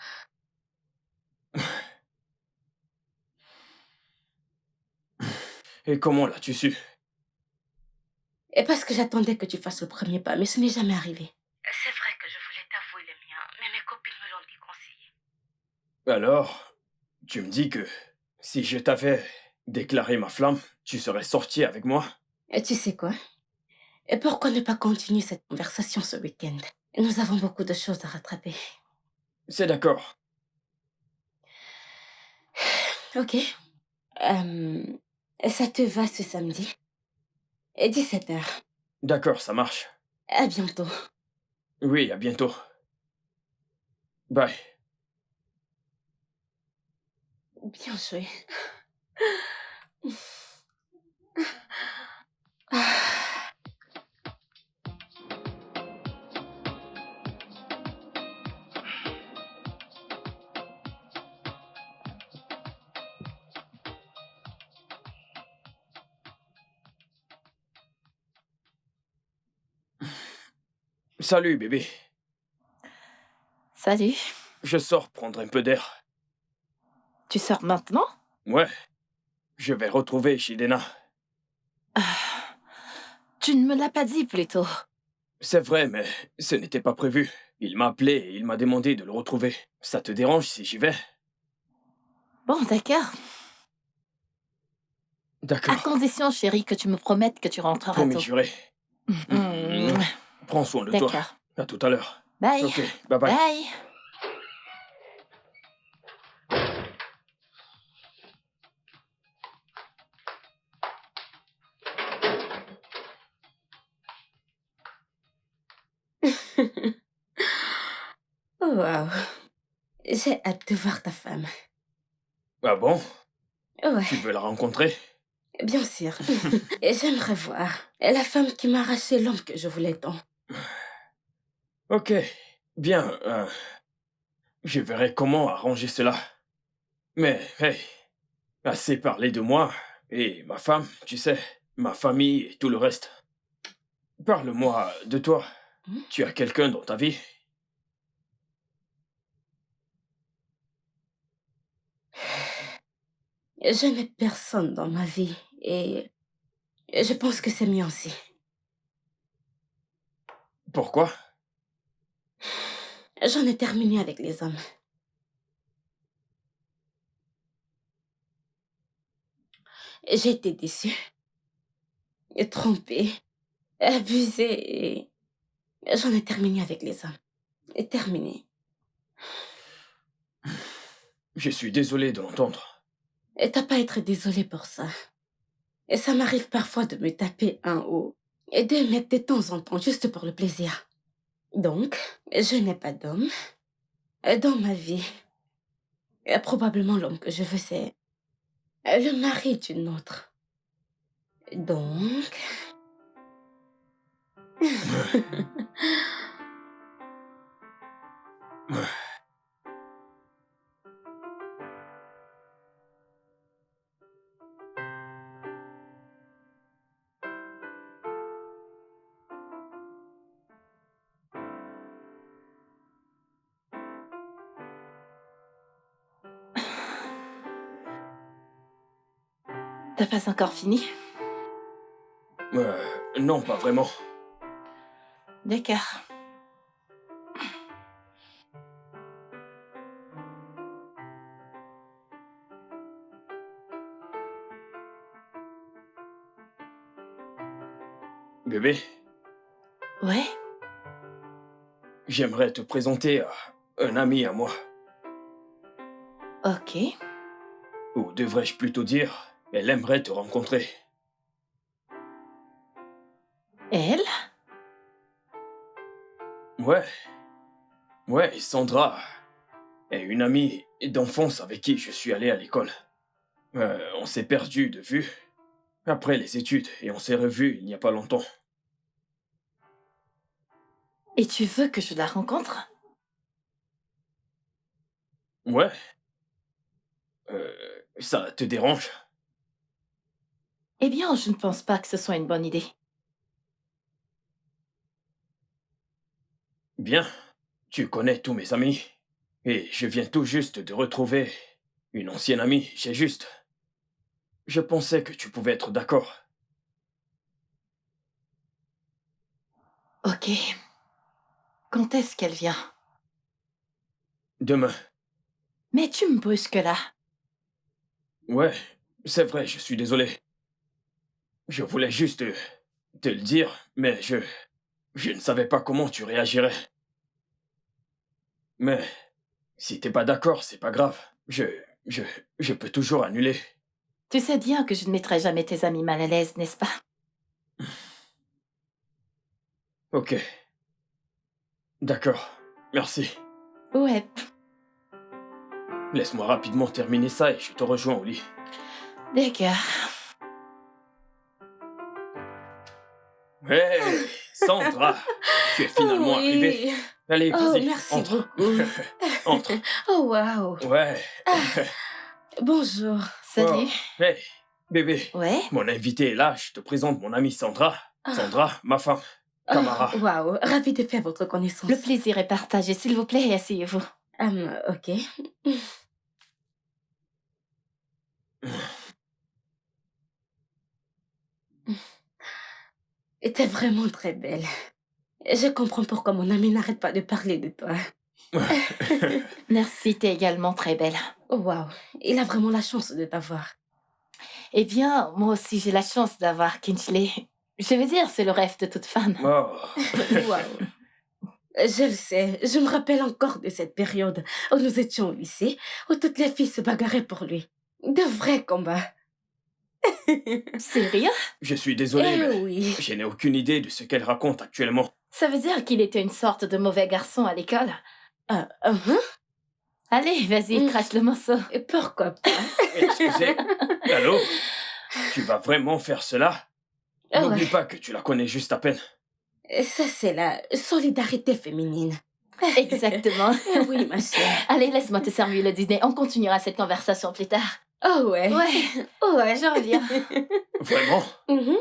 Et comment l'as-tu su? Et parce que j'attendais que tu fasses le premier pas, mais ce n'est jamais arrivé. C'est vrai que je voulais t'avouer les miens, mais mes copines me l'ont déconseillé. Alors, tu me dis que si je t'avais déclaré ma flamme, tu serais sorti avec moi? Et tu sais quoi? Et pourquoi ne pas continuer cette conversation ce week-end? Nous avons beaucoup de choses à rattraper. C'est d'accord. Ok. Ça te va ce samedi? Et 17h. D'accord, ça marche. À bientôt. Oui, à bientôt. Bye. Bien joué. Salut, bébé. Salut. Je sors prendre un peu d'air. Tu sors maintenant? Ouais, je vais retrouver Shidena. Tu ne me l'as pas dit plus tôt. C'est vrai, mais ce n'était pas prévu. Il m'a appelé et il m'a demandé de le retrouver. Ça te dérange si j'y vais? Bon, d'accord. À D'accord, condition, chérie, que tu me promettes que tu rentreras promis tôt. juré. Mm. Prends soin de toi. D'accord. À tout à l'heure. Bye. Ok, bye bye. Bye. Oh, wow. J'ai hâte de voir ta femme. Ah bon? Ouais, Tu veux la rencontrer? bien sûr. Et j'aimerais voir la femme qui m'a arraché l'homme que je voulais tant. Ok, bien. Je verrai comment arranger cela. Mais, hey, assez parlé de moi et ma femme, tu sais, ma famille et tout le reste. Parle-moi de toi. Hmm? Tu as quelqu'un dans ta vie? Je n'ai personne dans ma vie et je pense que c'est mieux ainsi. Pourquoi? J'en ai terminé avec les hommes. J'ai été déçue, et trompée, abusée et j'en ai terminé avec les hommes. Et terminé. Je suis désolé de l'entendre. Et t'as pas à être désolée pour ça. Et ça m'arrive parfois de me taper un haut et de mettre de temps en temps juste pour le plaisir. Donc, je n'ai pas d'homme dans ma vie. Et probablement l'homme que je veux, c'est le mari d'une autre. Donc... T'as pas encore fini? Non, pas vraiment. D'accord. Bébé, Ouais? j'aimerais te présenter à un ami à moi. Ok. Ou devrais-je plutôt dire, elle aimerait te rencontrer. Elle? Ouais. Ouais, Sandra est une amie d'enfance avec qui je suis allé à l'école. On s'est perdu de vue après les études et on s'est revus il n'y a pas longtemps. Et tu veux que je la rencontre? Ouais. Ça te dérange? Eh bien, je ne pense pas que ce soit une bonne idée. Bien. Tu connais tous mes amis. Et je viens tout juste de retrouver une ancienne amie, j'ai juste. Je pensais que tu pouvais être d'accord. Ok. Quand est-ce qu'elle vient? Demain. Mais tu me brusques là. Ouais, c'est vrai, je suis désolé. Je voulais juste te le dire, mais je ne savais pas comment tu réagirais. Mais si t'es pas d'accord, c'est pas grave. Je peux toujours annuler. Tu sais bien que je ne mettrai jamais tes amis mal à l'aise, n'est-ce pas? Ok. D'accord, merci. Ouais. Laisse-moi rapidement terminer ça et je te rejoins au lit. D'accord. Hey, Sandra, tu es finalement Oui. arrivée. Allez, Oh, vas-y, merci entre. beaucoup. Entre. Oh, waouh. Ouais. Bonjour. Salut. Oh, hey, bébé. Ouais? Mon invité est là, je te présente mon amie Sandra. Sandra, ma femme. Oh, Camara. waouh. Ravi de faire votre connaissance. Le plaisir est partagé, s'il vous plaît, asseyez-vous. Ok. T'es vraiment très belle. Je comprends pourquoi mon ami n'arrête pas de parler de toi. Merci, t'es également très belle. Oh, waouh. Il a vraiment la chance de t'avoir. Eh bien, moi aussi j'ai la chance d'avoir Kingsley. Je veux dire, c'est le rêve de toute femme. Oh. Waouh. Je le sais, je me rappelle encore de cette période où nous étions au lycée, où toutes les filles se bagarraient pour lui. De vrais combats. Sérieux? Je suis désolé, Eh mais oui. je n'ai aucune idée de ce qu'elle raconte actuellement. Ça veut dire qu'il était une sorte de mauvais garçon à l'école? Allez, vas-y, crache le morceau. Et pourquoi pas? Excusez. Allô? Tu vas vraiment faire cela? N'oublie Ouais. pas que tu la connais juste à peine. Ça, c'est la solidarité féminine. Exactement. Oui, ma chère. Allez, laisse-moi te servir le dîner. On continuera cette conversation plus tard. Oh ouais. Ouais, Ouais. je reviens. Vraiment? Mhm.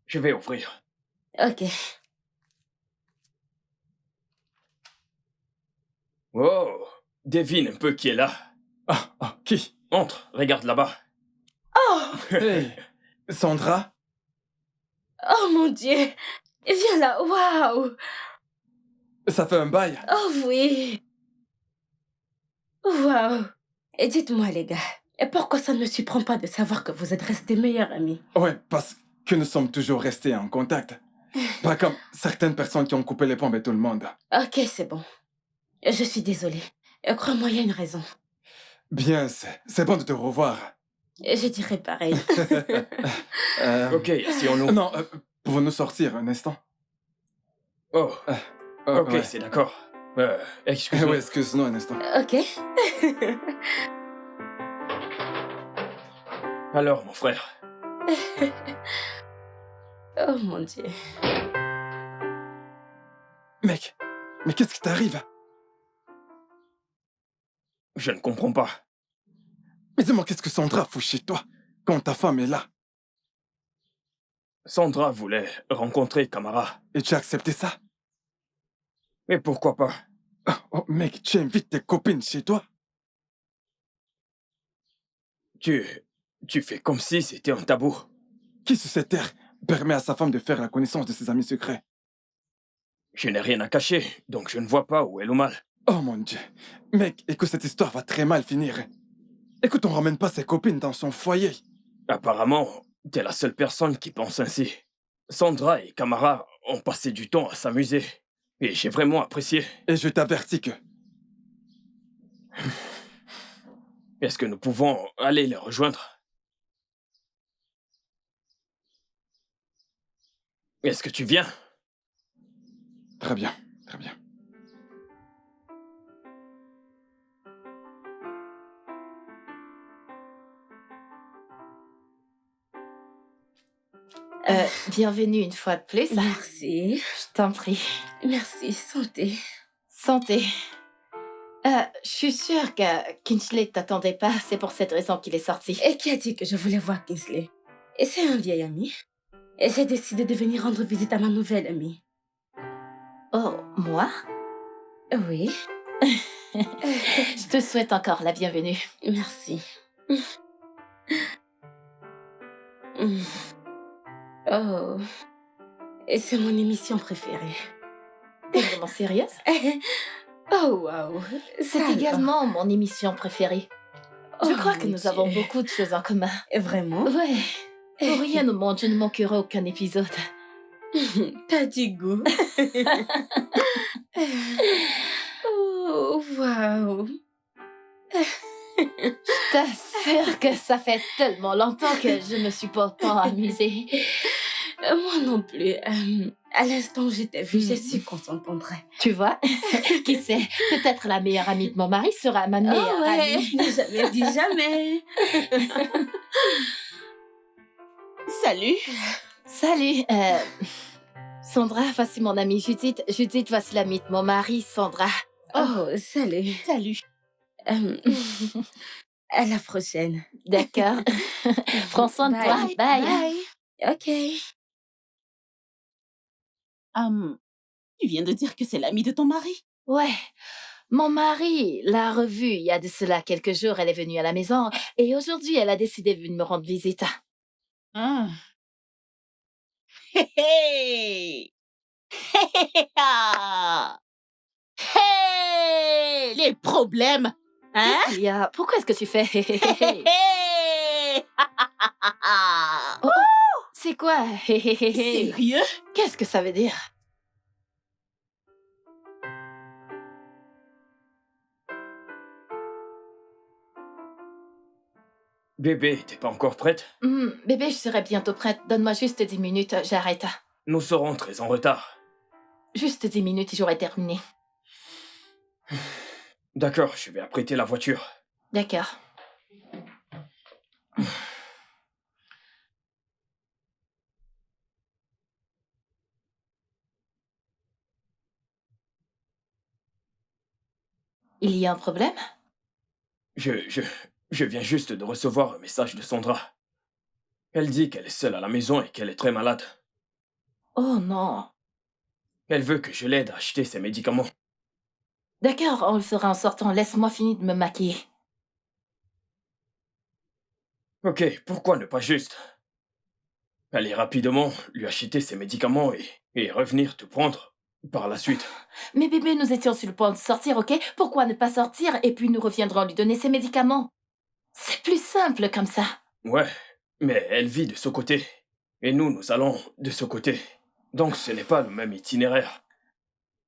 Je vais ouvrir. Ok. Oh, devine un peu qui est là. Qui? Entre, regarde là-bas. Hey, Sandra? Oh mon Dieu. Viens là. Waouh. Ça fait un bail. Oh oui. Waouh. Et dites-moi, les gars, pourquoi ça ne me surprend pas de savoir que vous êtes restés meilleurs amis? Ouais, parce que nous sommes toujours restés en contact. Pas comme certaines personnes qui ont coupé les ponts avec tout le monde. Ok, c'est bon. Je suis désolée. Crois-moi, il y a une raison. Bien, c'est bon de te revoir. Je dirais pareil. Ok, asseyons-nous. Non, pouvons-nous sortir un instant? Oh, ok, ouais. c'est d'accord. Excuse-moi. Ouais, excuse-nous un instant. Ok. Alors, mon frère, Oh mon Dieu. Mec, mais qu'est-ce qui t'arrive? je ne comprends pas. Mais dis-moi, qu'est-ce que Sandra fout chez toi quand ta femme est là? Sandra voulait rencontrer Camara. Et tu as accepté ça? Mais pourquoi pas? Oh, mec, tu invites tes copines chez toi? Tu fais comme si c'était un tabou. Qui sur cette terre permet à sa femme de faire la connaissance de ses amis secrets? Je n'ai rien à cacher, donc je ne vois pas où est le mal. Oh mon Dieu. Mec, écoute, cette histoire va très mal finir. Écoute, on ramène pas ses copines dans son foyer. Apparemment, t'es la seule personne qui pense ainsi. Sandra et Camara ont passé du temps à s'amuser. Et j'ai vraiment apprécié. Et je t'avertis que... Est-ce que nous pouvons aller les rejoindre? Est-ce que tu viens? Très bien, très bien. Bienvenue une fois de plus. Merci. Je t'en prie. Merci. Santé. Santé. Je suis sûre que Kingsley t'attendait pas, c'est pour cette raison qu'il est sorti. Et qui a dit que je voulais voir Kingsley? Et c'est un vieil ami. Et j'ai décidé de venir rendre visite à ma nouvelle amie. Oh, moi? Oui. Je te souhaite encore la bienvenue. Merci. Mm. Oh, et c'est mon émission préférée. T'es vraiment sérieuse? Oh, waouh. C'est Alors. également mon émission préférée. Je Oh, crois que mon nous avons Dieu. beaucoup de choses en commun. Vraiment? Ouais. Pour rien au monde, je ne manquerai aucun épisode. T'as du goût. Oh, waouh. Je t'assure que ça fait tellement longtemps que je me suis pas autant amusée. Moi non plus. À l'instant où je t'ai vu, je suis qu'on s'entendrait. Tu vois? Qui sait? Peut-être la meilleure amie de mon mari sera ma meilleure Oh ouais, amie. ne jamais dit jamais. Salut. Salut. Sandra, voici mon amie Judith. Judith, voici l'amie de mon mari, Sandra. Oh, salut. Salut. Euh, à la prochaine. D'accord. Prends soin de toi. Bye. Bye. Ok. Tu viens de dire que c'est l'ami de ton mari? Ouais. Mon mari l'a revue il y a de cela quelques jours. Elle est venue à la maison et aujourd'hui, elle a décidé de me rendre visite. Ah. Hé hé! Hé hé hé ah! Hé! Les problèmes! Hein? Qu'est-ce qu'il y a? Pourquoi est-ce que tu fais? Hé hé hé! Oh, c'est quoi? Sérieux? Qu'est-ce que ça veut dire? Bébé, t'es pas encore prête? Bébé, je serai bientôt prête. Donne-moi juste 10 minutes, j'arrête. Nous serons très en retard. Juste 10 minutes et j'aurai terminé. D'accord, je vais apprêter la voiture. D'accord. Il y a un problème? Je viens juste de recevoir un message de Sandra. Elle dit qu'elle est seule à la maison et qu'elle est très malade. Oh non. Elle veut que je l'aide à acheter ses médicaments. D'accord, on le fera en sortant. Laisse-moi finir de me maquiller. Ok, pourquoi ne pas juste aller rapidement lui acheter ses médicaments et revenir te prendre par la suite? Mais bébé, nous étions sur le point de sortir, ok? Pourquoi ne pas sortir et puis nous reviendrons lui donner ses médicaments? C'est plus simple comme ça. Ouais, mais elle vit de ce côté. Et nous allons de ce côté. Donc ce n'est pas le même itinéraire.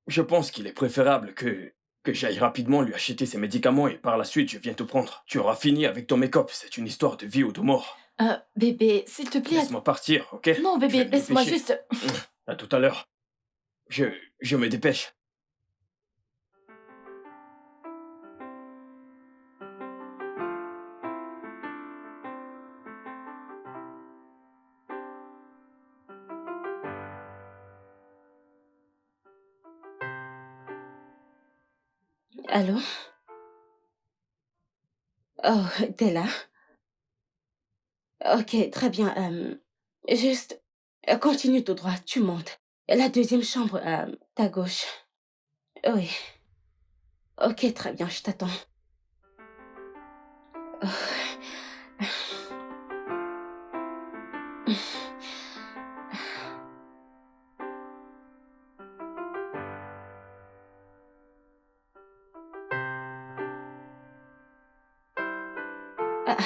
Je pense qu'il est préférable que j'aille rapidement lui acheter ses médicaments et par la suite je viens te prendre. Tu auras fini avec ton make-up, c'est une histoire de vie ou de mort. Bébé, s'il te plaît... Laisse-moi partir, ok? Non, Je bébé, vais me laisse-moi dépêcher. juste... À tout à l'heure. Je me dépêche. Allô? Oh, t'es là? Ok, très bien. Juste, continue tout droit, tu montes. La deuxième chambre, ta gauche. Oui. Ok, très bien, je t'attends. Oh. Ah.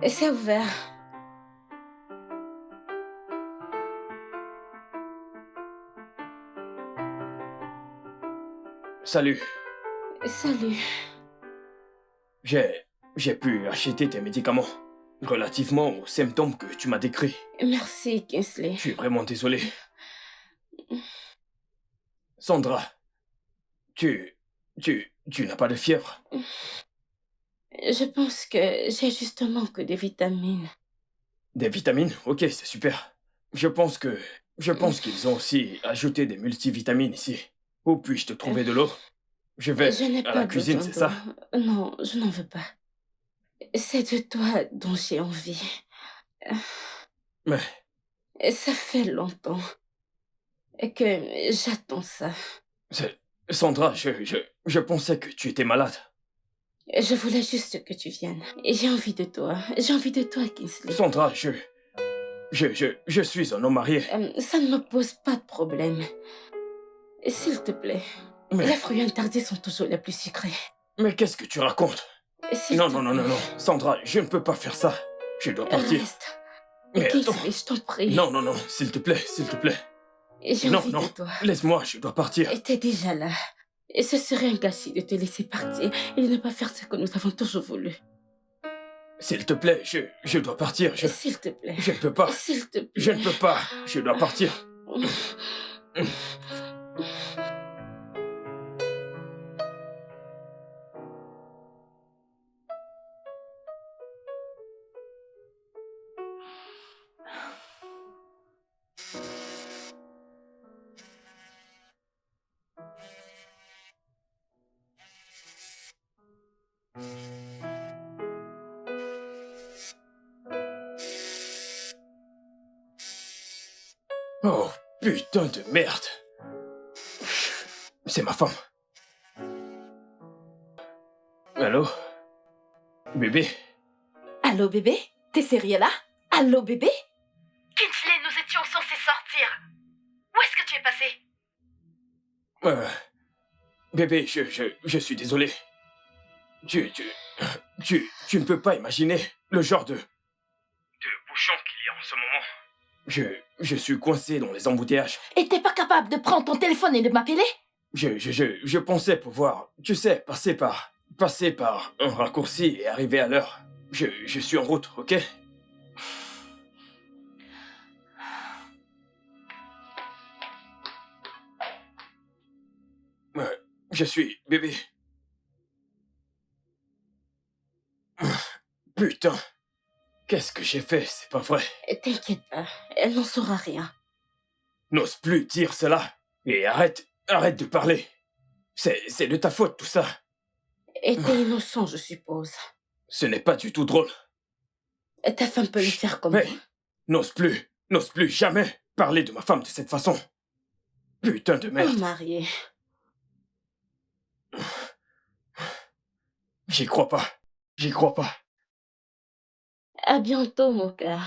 C'est ouvert. Salut. Salut. J'ai pu acheter tes médicaments. Relativement aux symptômes que tu m'as décrits. Merci, Kingsley. Je suis vraiment désolé. Sandra, tu n'as pas de fièvre? Je pense que j'ai justement que des vitamines. Des vitamines? Ok, c'est super. Je pense qu'ils ont aussi ajouté des multivitamines ici. Où puis-je te trouver de l'eau? Je vais Je n'ai à la pas cuisine, besoin c'est ça? d'eau. Non, je n'en veux pas. C'est de toi dont j'ai envie. Mais Ça fait longtemps que j'attends ça. c'est... Sandra, je pensais que tu étais malade. Je voulais juste que tu viennes. Et j'ai envie de toi. J'ai envie de toi, Kingsley. Sandra, je suis un homme marié. Ça ne me pose pas de problème. S'il te plaît. Mais, Les fruits interdits sont toujours les plus sucrés. mais qu'est-ce que tu racontes? S'il Non, te non, non, non, plaît. non. Sandra, je ne peux pas faire ça. Je dois partir. Reste. Mais attends. Kingsley, je t'en prie. Non, non, non, s'il te plaît, s'il te plaît. J'ai Non, envie non, de toi. laisse-moi, je dois partir. Et t'es déjà là. Et ce serait un gâchis de te laisser partir et de ne pas faire ce que nous avons toujours voulu. S'il te plaît, je dois partir. S'il te plaît. Je ne peux pas. S'il te plaît. Je ne peux pas. Je dois partir. Oh, putain de merde. C'est ma femme. Allô? Bébé? Allô, bébé? T'es sérieux là? Allô, bébé? Kingsley, nous étions censés sortir. Où est-ce que tu es passé? Bébé, je suis désolé. Tu ne peux pas imaginer le genre de bouchon qu'il y a en ce moment. Je suis coincé dans les embouteillages. Et t'es pas capable de prendre ton téléphone et de m'appeler? Je pensais pouvoir, tu sais, passer par un raccourci et arriver à l'heure. Je suis en route, ok? Je suis bébé. Putain. Qu'est-ce que j'ai fait? C'est pas vrai. T'inquiète pas, elle n'en saura rien. N'ose plus dire cela. Et arrête de parler. C'est de ta faute tout ça. Et t'es innocent, je suppose. Ce n'est pas du tout drôle. Ta femme peut le faire comme Mais moi. n'ose plus jamais parler de ma femme de cette façon. Putain de Oh, merde. marié. J'y crois pas. À bientôt, mon cœur.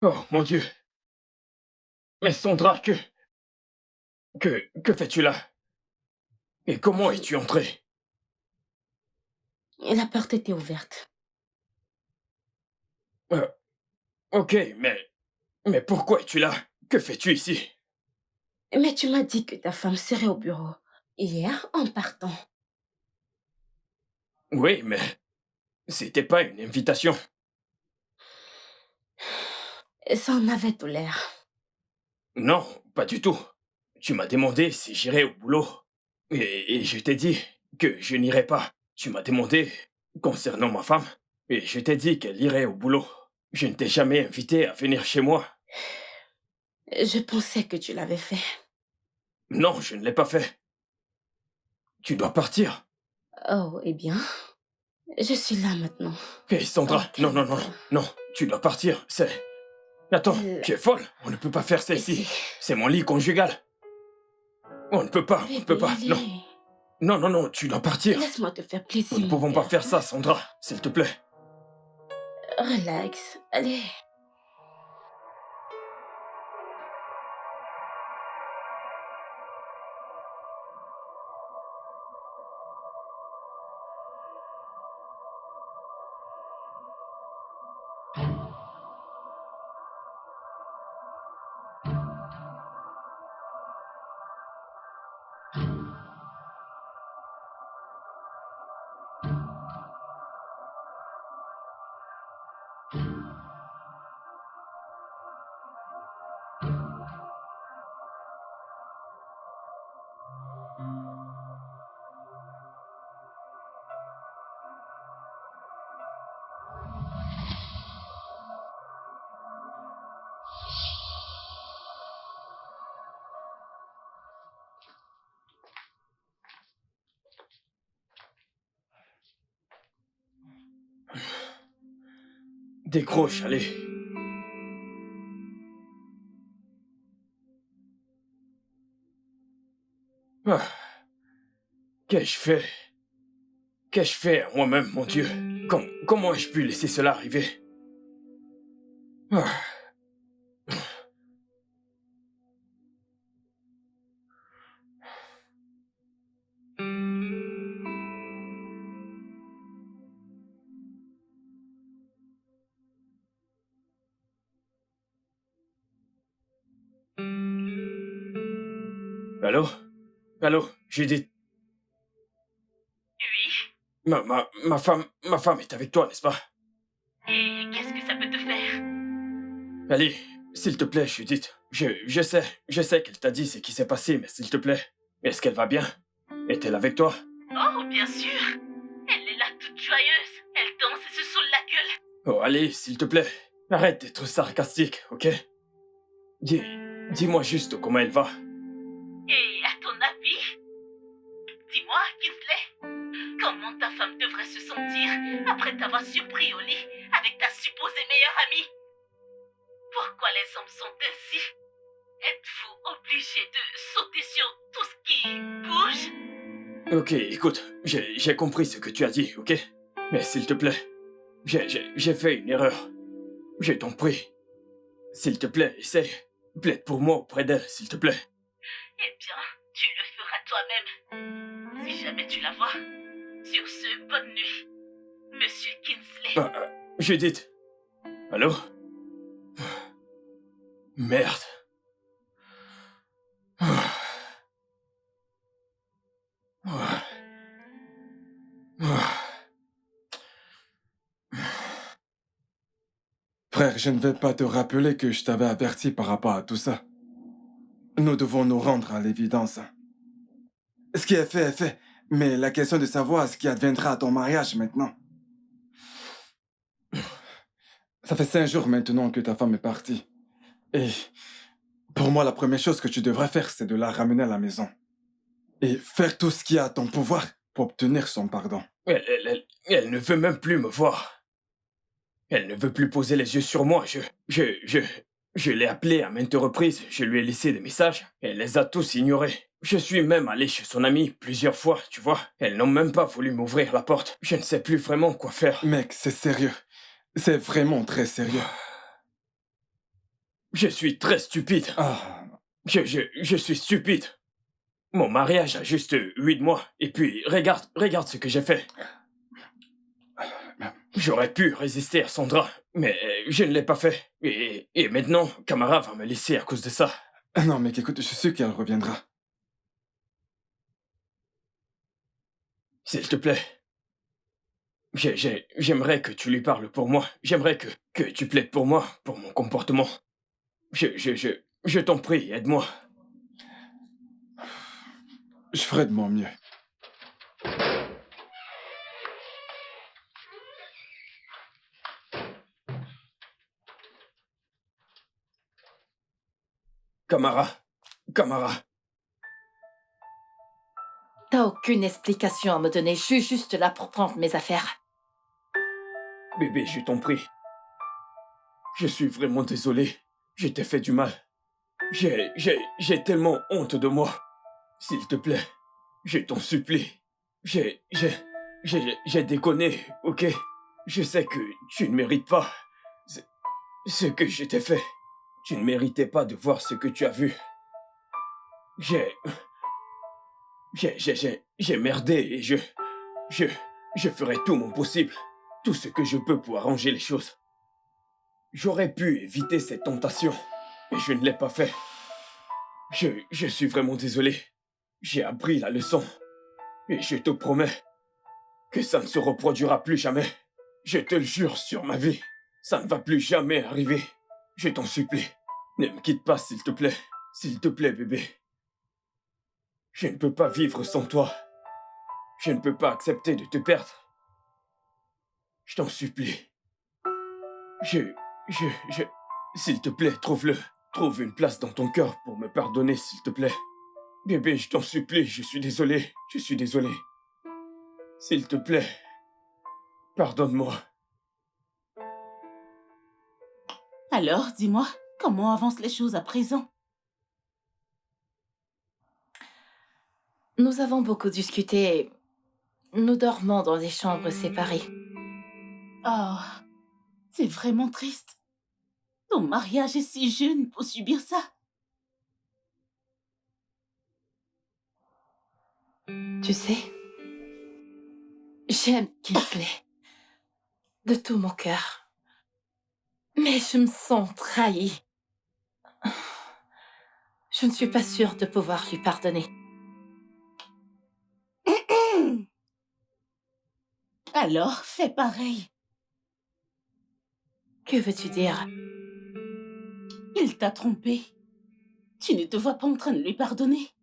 Oh mon Dieu. Mais Sandra, que fais-tu là? Et comment es-tu entrée? La porte était ouverte. Ok, mais pourquoi es-tu là? Que fais-tu ici? Mais tu m'as dit que ta femme serait au bureau hier en partant. Oui, mais c'était pas une invitation. Ça en avait tout l'air. Non, pas du tout. Tu m'as demandé si j'irais au boulot. Et je t'ai dit que je n'irais pas. Tu m'as demandé concernant ma femme. Et je t'ai dit qu'elle irait au boulot. Je ne t'ai jamais invité à venir chez moi. Je pensais que tu l'avais fait. Non, je ne l'ai pas fait. Tu dois partir. Oh, eh bien, je suis là maintenant. Hé, Sandra, Ok, non, non, non, d'accord. non. Tu dois partir, c'est... Attends, tu es folle. On ne peut pas faire ça ici. C'est mon lit conjugal. On ne peut pas, on ne peut pas. Non, Allez, non, non, non, tu dois partir. laisse-moi te faire Nous plaisir. ne mon pouvons pas père. faire ça, Sandra, s'il te plaît. Relax, allez. Décroche, allez. Ah. Qu'ai-je fait? Qu'ai-je fait à moi-même, mon Dieu? Comment ai-je pu laisser cela arriver? Ah. Allô? Allô, Judith? Oui. Ma femme est avec toi, n'est-ce pas? Et qu'est-ce que ça peut te faire? Allez, s'il te plaît, Judith. Je sais qu'elle t'a dit ce qui s'est passé, mais s'il te plaît, est-ce qu'elle va bien? Est-elle avec toi? Oh, bien sûr. Elle est là toute joyeuse. Elle danse et se saoule la gueule. Oh, allez, s'il te plaît. Arrête d'être sarcastique, ok? Dis-moi juste comment elle va. Et à ton avis, dis-moi, Kingsley, comment ta femme devrait se sentir après t'avoir surpris au lit avec ta supposée meilleure amie? Pourquoi les hommes sont ainsi? Êtes-vous obligé de sauter sur tout ce qui bouge? Ok, écoute, j'ai compris ce que tu as dit, ok? Mais s'il te plaît, j'ai fait une erreur. Je t'en prie. S'il te plaît, essaye. Plaide pour moi auprès d'elle, s'il te plaît. Eh bien, tu le feras toi-même, si jamais tu la vois. Sur ce, bonne nuit, Monsieur Kingsley. Judith. Allô? Merde. Frère, je ne vais pas te rappeler que je t'avais averti par rapport à tout ça. Nous devons nous rendre à l'évidence. Ce qui est fait, mais la question de savoir ce qui adviendra à ton mariage maintenant. Ça fait 5 jours maintenant que ta femme est partie. Et pour moi, la première chose que tu devrais faire, c'est de la ramener à la maison. Et faire tout ce qui est à ton pouvoir pour obtenir son pardon. Elle ne veut même plus me voir. Elle ne veut plus poser les yeux sur moi. Je l'ai appelée à maintes reprises. Je lui ai laissé des messages. Elle les a tous ignorés. Je suis même allé chez son amie plusieurs fois, tu vois. Elles n'ont même pas voulu m'ouvrir la porte. Je ne sais plus vraiment quoi faire. Mec, c'est sérieux. C'est vraiment très sérieux. Je suis très stupide. Ah, Je suis stupide. Mon mariage a juste 8 mois. Et puis, regarde ce que j'ai fait. J'aurais pu résister à Sandra, mais je ne l'ai pas fait. Et maintenant, Camara va me laisser à cause de ça. Non, mec, écoute, je sais qu'elle reviendra. S'il te plaît. J'aimerais que tu lui parles pour moi. J'aimerais que tu plaides pour moi, pour mon comportement. Je t'en prie, aide-moi. Je ferai de mon mieux. Camara, T'as aucune explication à me donner. Je suis juste là pour prendre mes affaires. bébé, je t'en prie. Je suis vraiment désolé. Je t'ai fait du mal. J'ai tellement honte de moi. S'il te plaît, je t'en supplie. J'ai déconné, ok? Je sais que tu ne mérites pas ce que je t'ai fait. Tu ne méritais pas de voir ce que tu as vu. J'ai merdé et je ferai tout mon possible. Tout ce que je peux pour arranger les choses. J'aurais pu éviter cette tentation, mais je ne l'ai pas fait. Je suis vraiment désolé. J'ai appris la leçon. Et je te promets que ça ne se reproduira plus jamais. Je te le jure sur ma vie. Ça ne va plus jamais arriver. Je t'en supplie. Ne me quitte pas, s'il te plaît. S'il te plaît, bébé. Je ne peux pas vivre sans toi. Je ne peux pas accepter de te perdre. Je t'en supplie. S'il te plaît, trouve-le. Trouve une place dans ton cœur pour me pardonner, s'il te plaît. Bébé, je t'en supplie, je suis désolé. Je suis désolé. S'il te plaît, pardonne-moi. Alors, dis-moi, comment avancent les choses à présent? Nous avons beaucoup discuté. Nous dormons dans des chambres séparées. Oh, c'est vraiment triste. Ton mariage est si jeune pour subir ça. Tu sais, j'aime Kingsley. De tout mon cœur. Mais je me sens trahie. Je ne suis pas sûre de pouvoir lui pardonner. Alors, fais pareil. Que veux-tu dire? Il t'a trompé. Tu ne te vois pas en train de lui pardonner.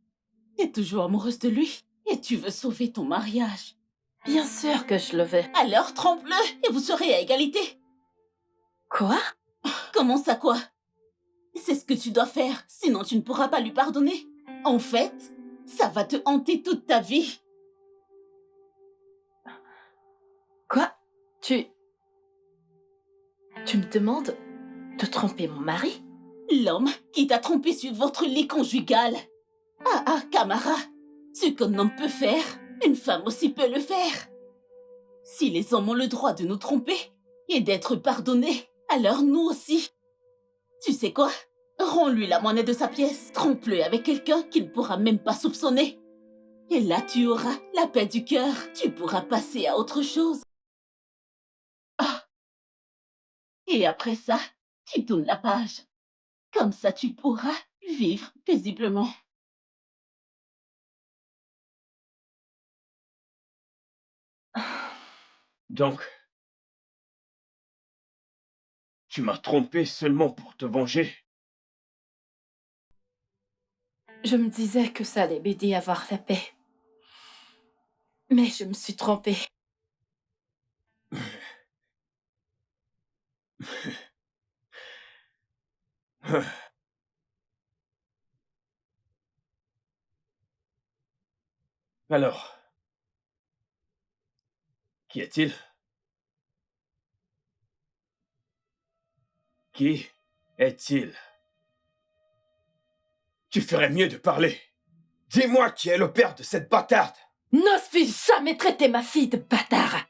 T'es toujours amoureuse de lui et tu veux sauver ton mariage. Bien sûr que je le veux. Alors, trompe-le et vous serez à égalité. Quoi? Comment ça, quoi? C'est ce que tu dois faire, sinon tu ne pourras pas lui pardonner. En fait, ça va te hanter toute ta vie. Quoi? Tu me demandes de tromper mon mari? L'homme qui t'a trompé sur votre lit conjugal. Ah, Camara, ce qu'un homme peut faire, une femme aussi peut le faire. Si les hommes ont le droit de nous tromper et d'être pardonnés, alors nous aussi. Tu sais quoi? Rends-lui la monnaie de sa pièce, trompe-le avec quelqu'un qu'il ne pourra même pas soupçonner. Et là, tu auras la paix du cœur. Tu pourras passer à autre chose. Ah. Et après ça, tu tournes la page. Comme ça, tu pourras vivre paisiblement. Donc, tu m'as trompé seulement pour te venger. Je me disais que ça allait m'aider à avoir la paix. Mais je me suis trompée. Alors, qui est-il? Qui est-il? Tu ferais mieux de parler. Dis-moi qui est le père de cette bâtarde. N'ose jamais traiter ma fille de bâtard!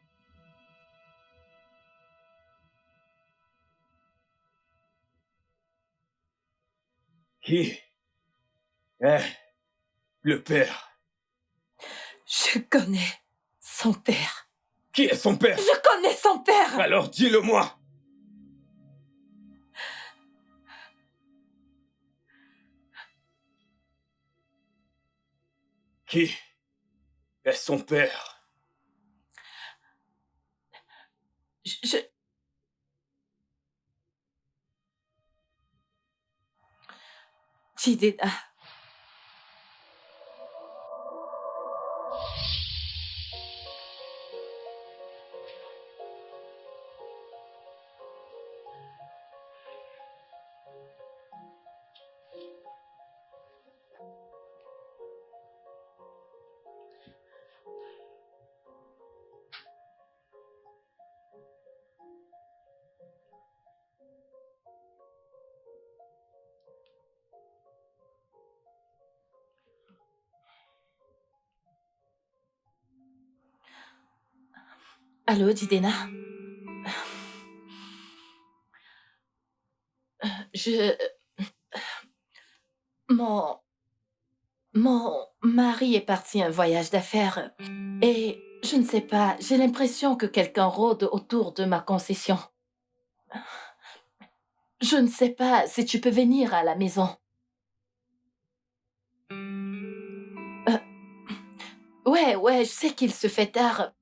Qui est le père? Je connais son père. Qui est son père? Je connais son père! Alors dis-le-moi. Qui est son père? Je... Jidena. Allô, Jidena? Je... Mon mari est parti un voyage d'affaires et je ne sais pas, j'ai l'impression que quelqu'un rôde autour de ma concession. Je ne sais pas si tu peux venir à la maison. Ouais, je sais qu'il se fait tard,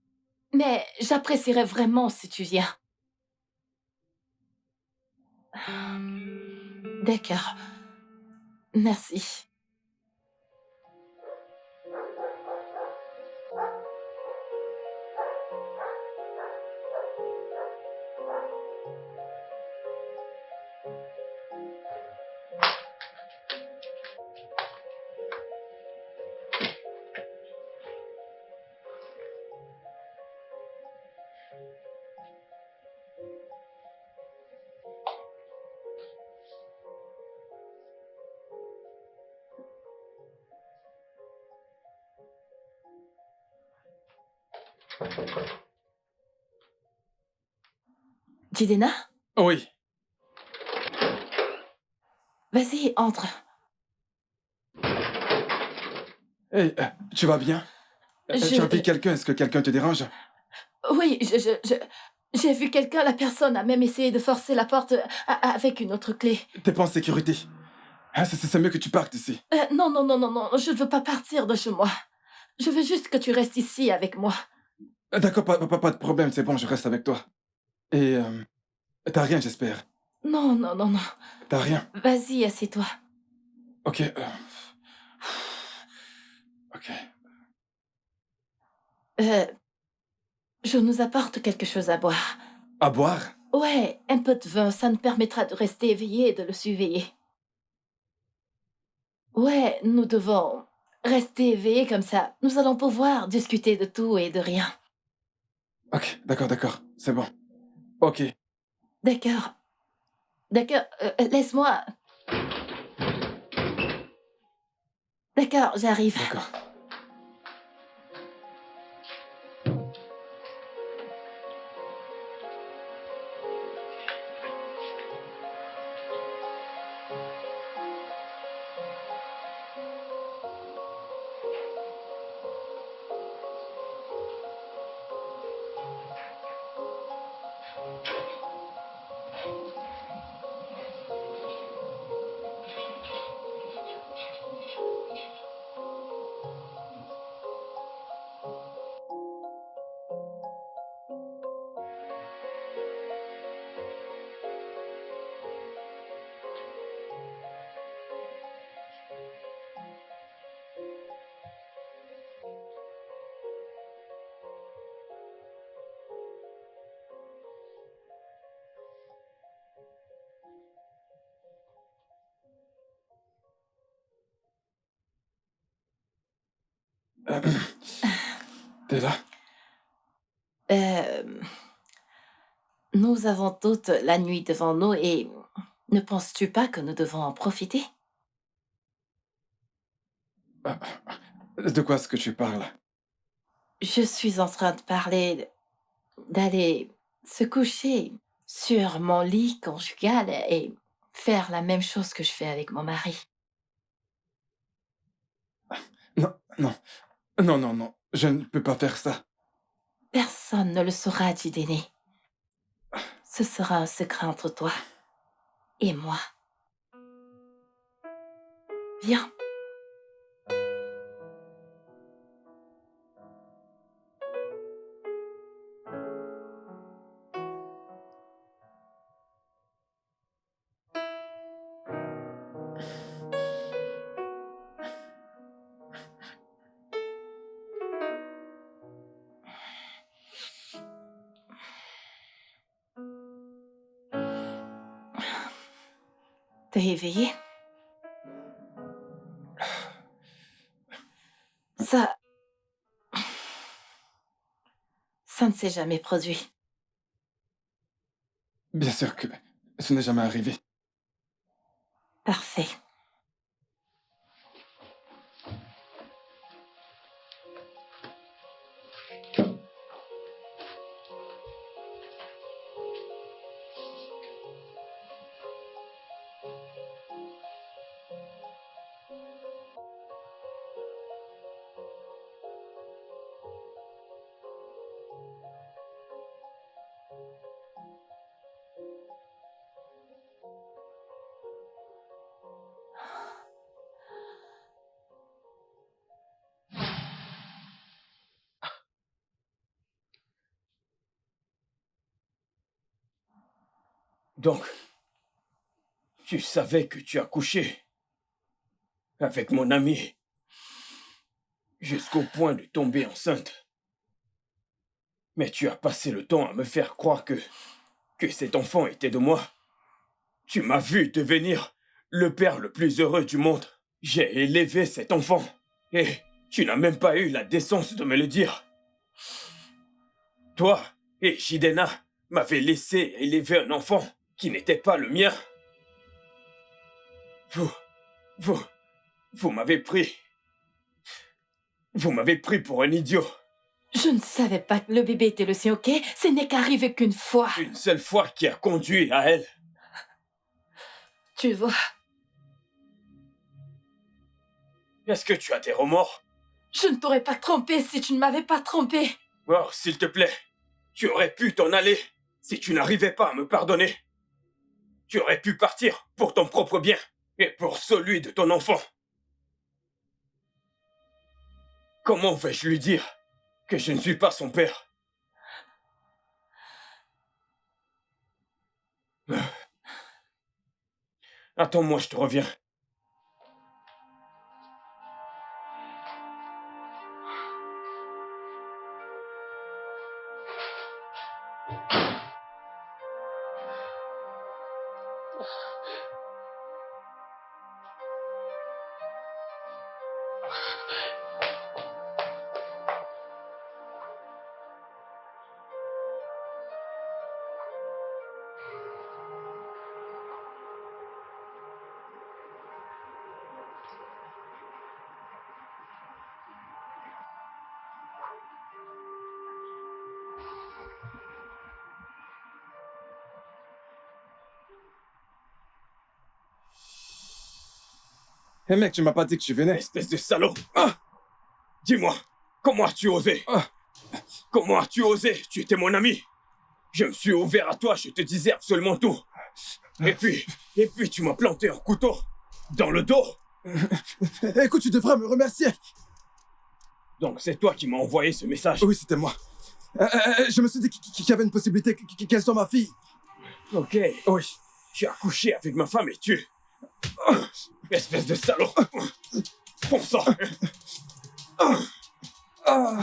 mais j'apprécierais vraiment si tu viens. D'accord. Merci. Jidena? Oui. Vas-y, entre. Hey, tu vas bien? Tu as vu quelqu'un? Est-ce que quelqu'un te dérange? Oui, j'ai vu quelqu'un, la personne a même essayé de forcer la porte avec une autre clé. T'es pas en sécurité. Hein, c'est mieux que tu partes d'ici. Non, je ne veux pas partir de chez moi. Je veux juste que tu restes ici avec moi. D'accord, pas de problème, c'est bon, je reste avec toi. Et t'as rien, j'espère. Non. T'as rien? Vas-y, assieds-toi. Ok. Ok. Je nous apporte quelque chose à boire. À boire? Ouais, un peu de vin, ça nous permettra de rester éveillés et de le surveiller. Ouais, nous devons rester éveillés comme ça. Nous allons pouvoir discuter de tout et de rien. Ok, d'accord, c'est bon. Ok. D'accord, laisse-moi... D'accord, j'arrive. D'accord. T'es là? Nous avons toute la nuit devant nous et ne penses-tu pas que nous devons en profiter? De quoi est-ce que tu parles? Je suis en train de parler d'aller se coucher sur mon lit conjugal et faire la même chose que je fais avec mon mari. Non. Je ne peux pas faire ça. Personne ne le saura, Jidene. Ce sera un secret entre toi et moi. Viens. T'es éveillé? Ça... Ça ne s'est jamais produit. Bien sûr que ce n'est jamais arrivé. Parfait. Donc, tu savais que tu as couché avec mon amie jusqu'au point de tomber enceinte. Mais tu as passé le temps à me faire croire que cet enfant était de moi. Tu m'as vu devenir le père le plus heureux du monde. J'ai élevé cet enfant et tu n'as même pas eu la décence de me le dire. Toi et Jidena m'avez laissé élever un enfant qui n'était pas le mien. Vous m'avez pris. Vous m'avez pris pour un idiot. Je ne savais pas que le bébé était le sien, ok? Ce n'est qu'arrivé qu'une fois. Une seule fois qui a conduit à elle. Tu vois, Est-ce que tu as des remords? je ne t'aurais pas trompé si tu ne m'avais pas trompé. Oh, s'il te plaît, tu aurais pu t'en aller si tu n'arrivais pas à me pardonner. Tu aurais pu partir pour ton propre bien et pour celui de ton enfant. Comment vais-je lui dire que je ne suis pas son père? Attends-moi, je te reviens. Hé mec, tu m'as pas dit que tu venais. Espèce de salaud! Dis-moi, comment as-tu osé? Comment as-tu osé? Tu étais mon ami. Je me suis ouvert à toi, je te disais absolument tout. Et puis tu m'as planté un couteau dans le dos. Écoute, tu devrais me remercier. Donc c'est toi qui m'as envoyé ce message. Oui, c'était moi. Je me suis dit qu'il y avait une possibilité qu'elle soit ma fille. Ok. Oui. Tu as couché avec ma femme et tu... Espèce de salaud. Bon sang. Ah.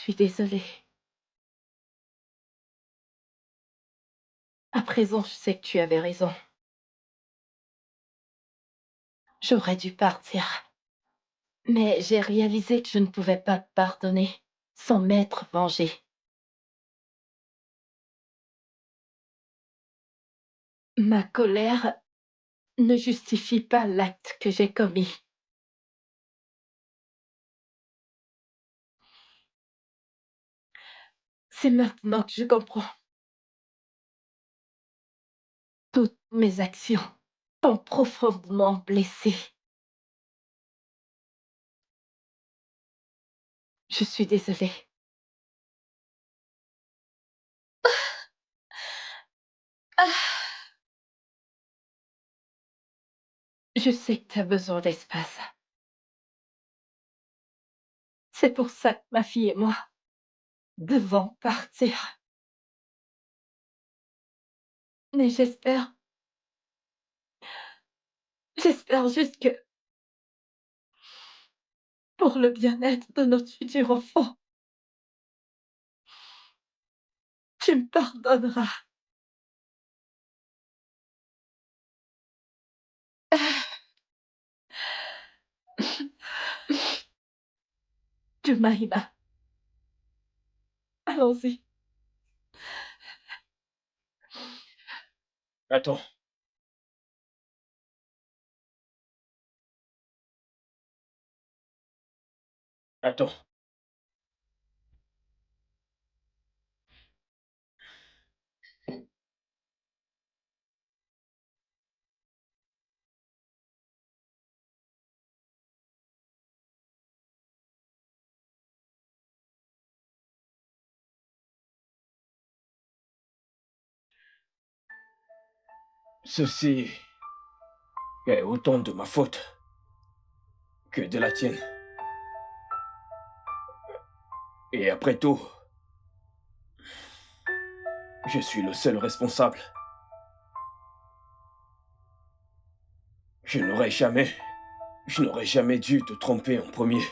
Je suis désolée. À présent, je sais que tu avais raison. J'aurais dû partir. Mais j'ai réalisé que je ne pouvais pas te pardonner. sans m'être vengée. Ma colère ne justifie pas l'acte que j'ai commis. C'est maintenant que je comprends. Toutes mes actions t'ont profondément blessée. Je suis désolée. Ah, je sais que tu as besoin d'espace. C'est pour ça que ma fille et moi devons partir. Mais j'espère juste que pour le bien-être de notre futur enfant, tu me pardonneras. Jumaïma, allons-y. Attends. Attends. Ceci est autant de ma faute que de la tienne. Et après tout, je suis le seul responsable. Je n'aurais jamais dû te tromper en premier.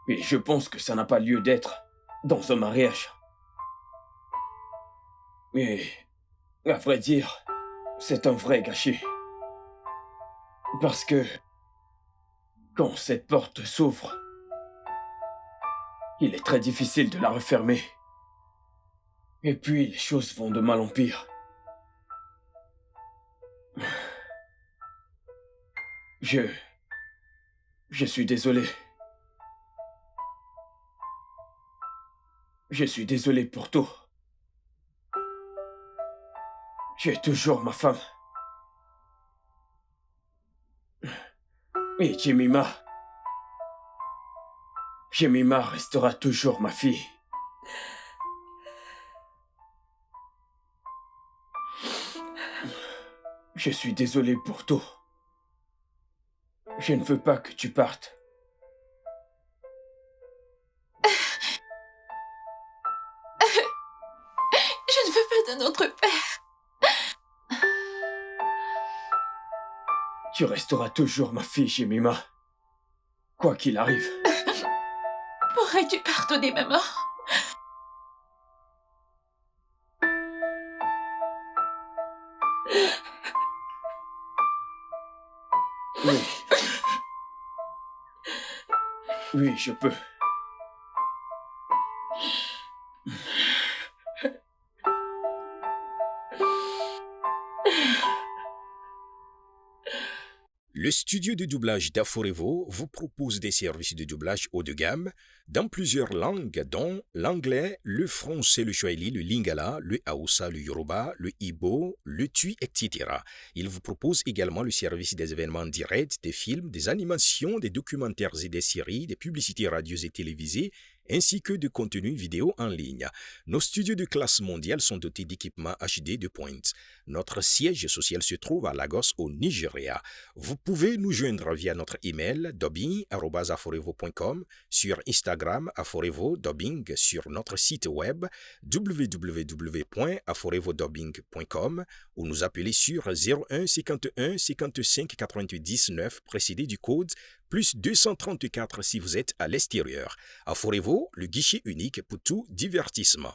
Et je pense que ça n'a pas lieu d'être dans un mariage. Et, à vrai dire, c'est un vrai gâchis. Parce que, quand cette porte s'ouvre, il est très difficile de la refermer. Et puis, les choses vont de mal en pire. Je suis désolé. Je suis désolé pour tout. Tu es toujours ma femme. Et Jemima restera toujours ma fille. Je suis désolé pour tout. Je ne veux pas que tu partes. Je ne veux pas d'un autre père. Tu resteras toujours ma fille, Jemima. Quoi qu'il arrive. Pourrais-tu pardonner ma mort? Oui. Oui, je peux. Le studio de doublage d'Aforevo vous propose des services de doublage haut de gamme dans plusieurs langues, dont l'anglais, le français, le swahili, le lingala, le hausa, le yoruba, le igbo, le tui, etc. Il vous propose également le service des événements directs, des films, des animations, des documentaires et des séries, des publicités radios et télévisées, ainsi que de contenus vidéo en ligne. Nos studios de classe mondiale sont dotés d'équipements HD de pointe. Notre siège social se trouve à Lagos, au Nigeria. Vous pouvez nous joindre via notre email dubbing@aforevo.com, sur Instagram aforevo-dubbing, sur notre site web www.aforevodubbing.com ou nous appeler sur 01 51 55 99 précédé du code plus 234 si vous êtes à l'extérieur. Aforevo, le guichet unique pour tout divertissement.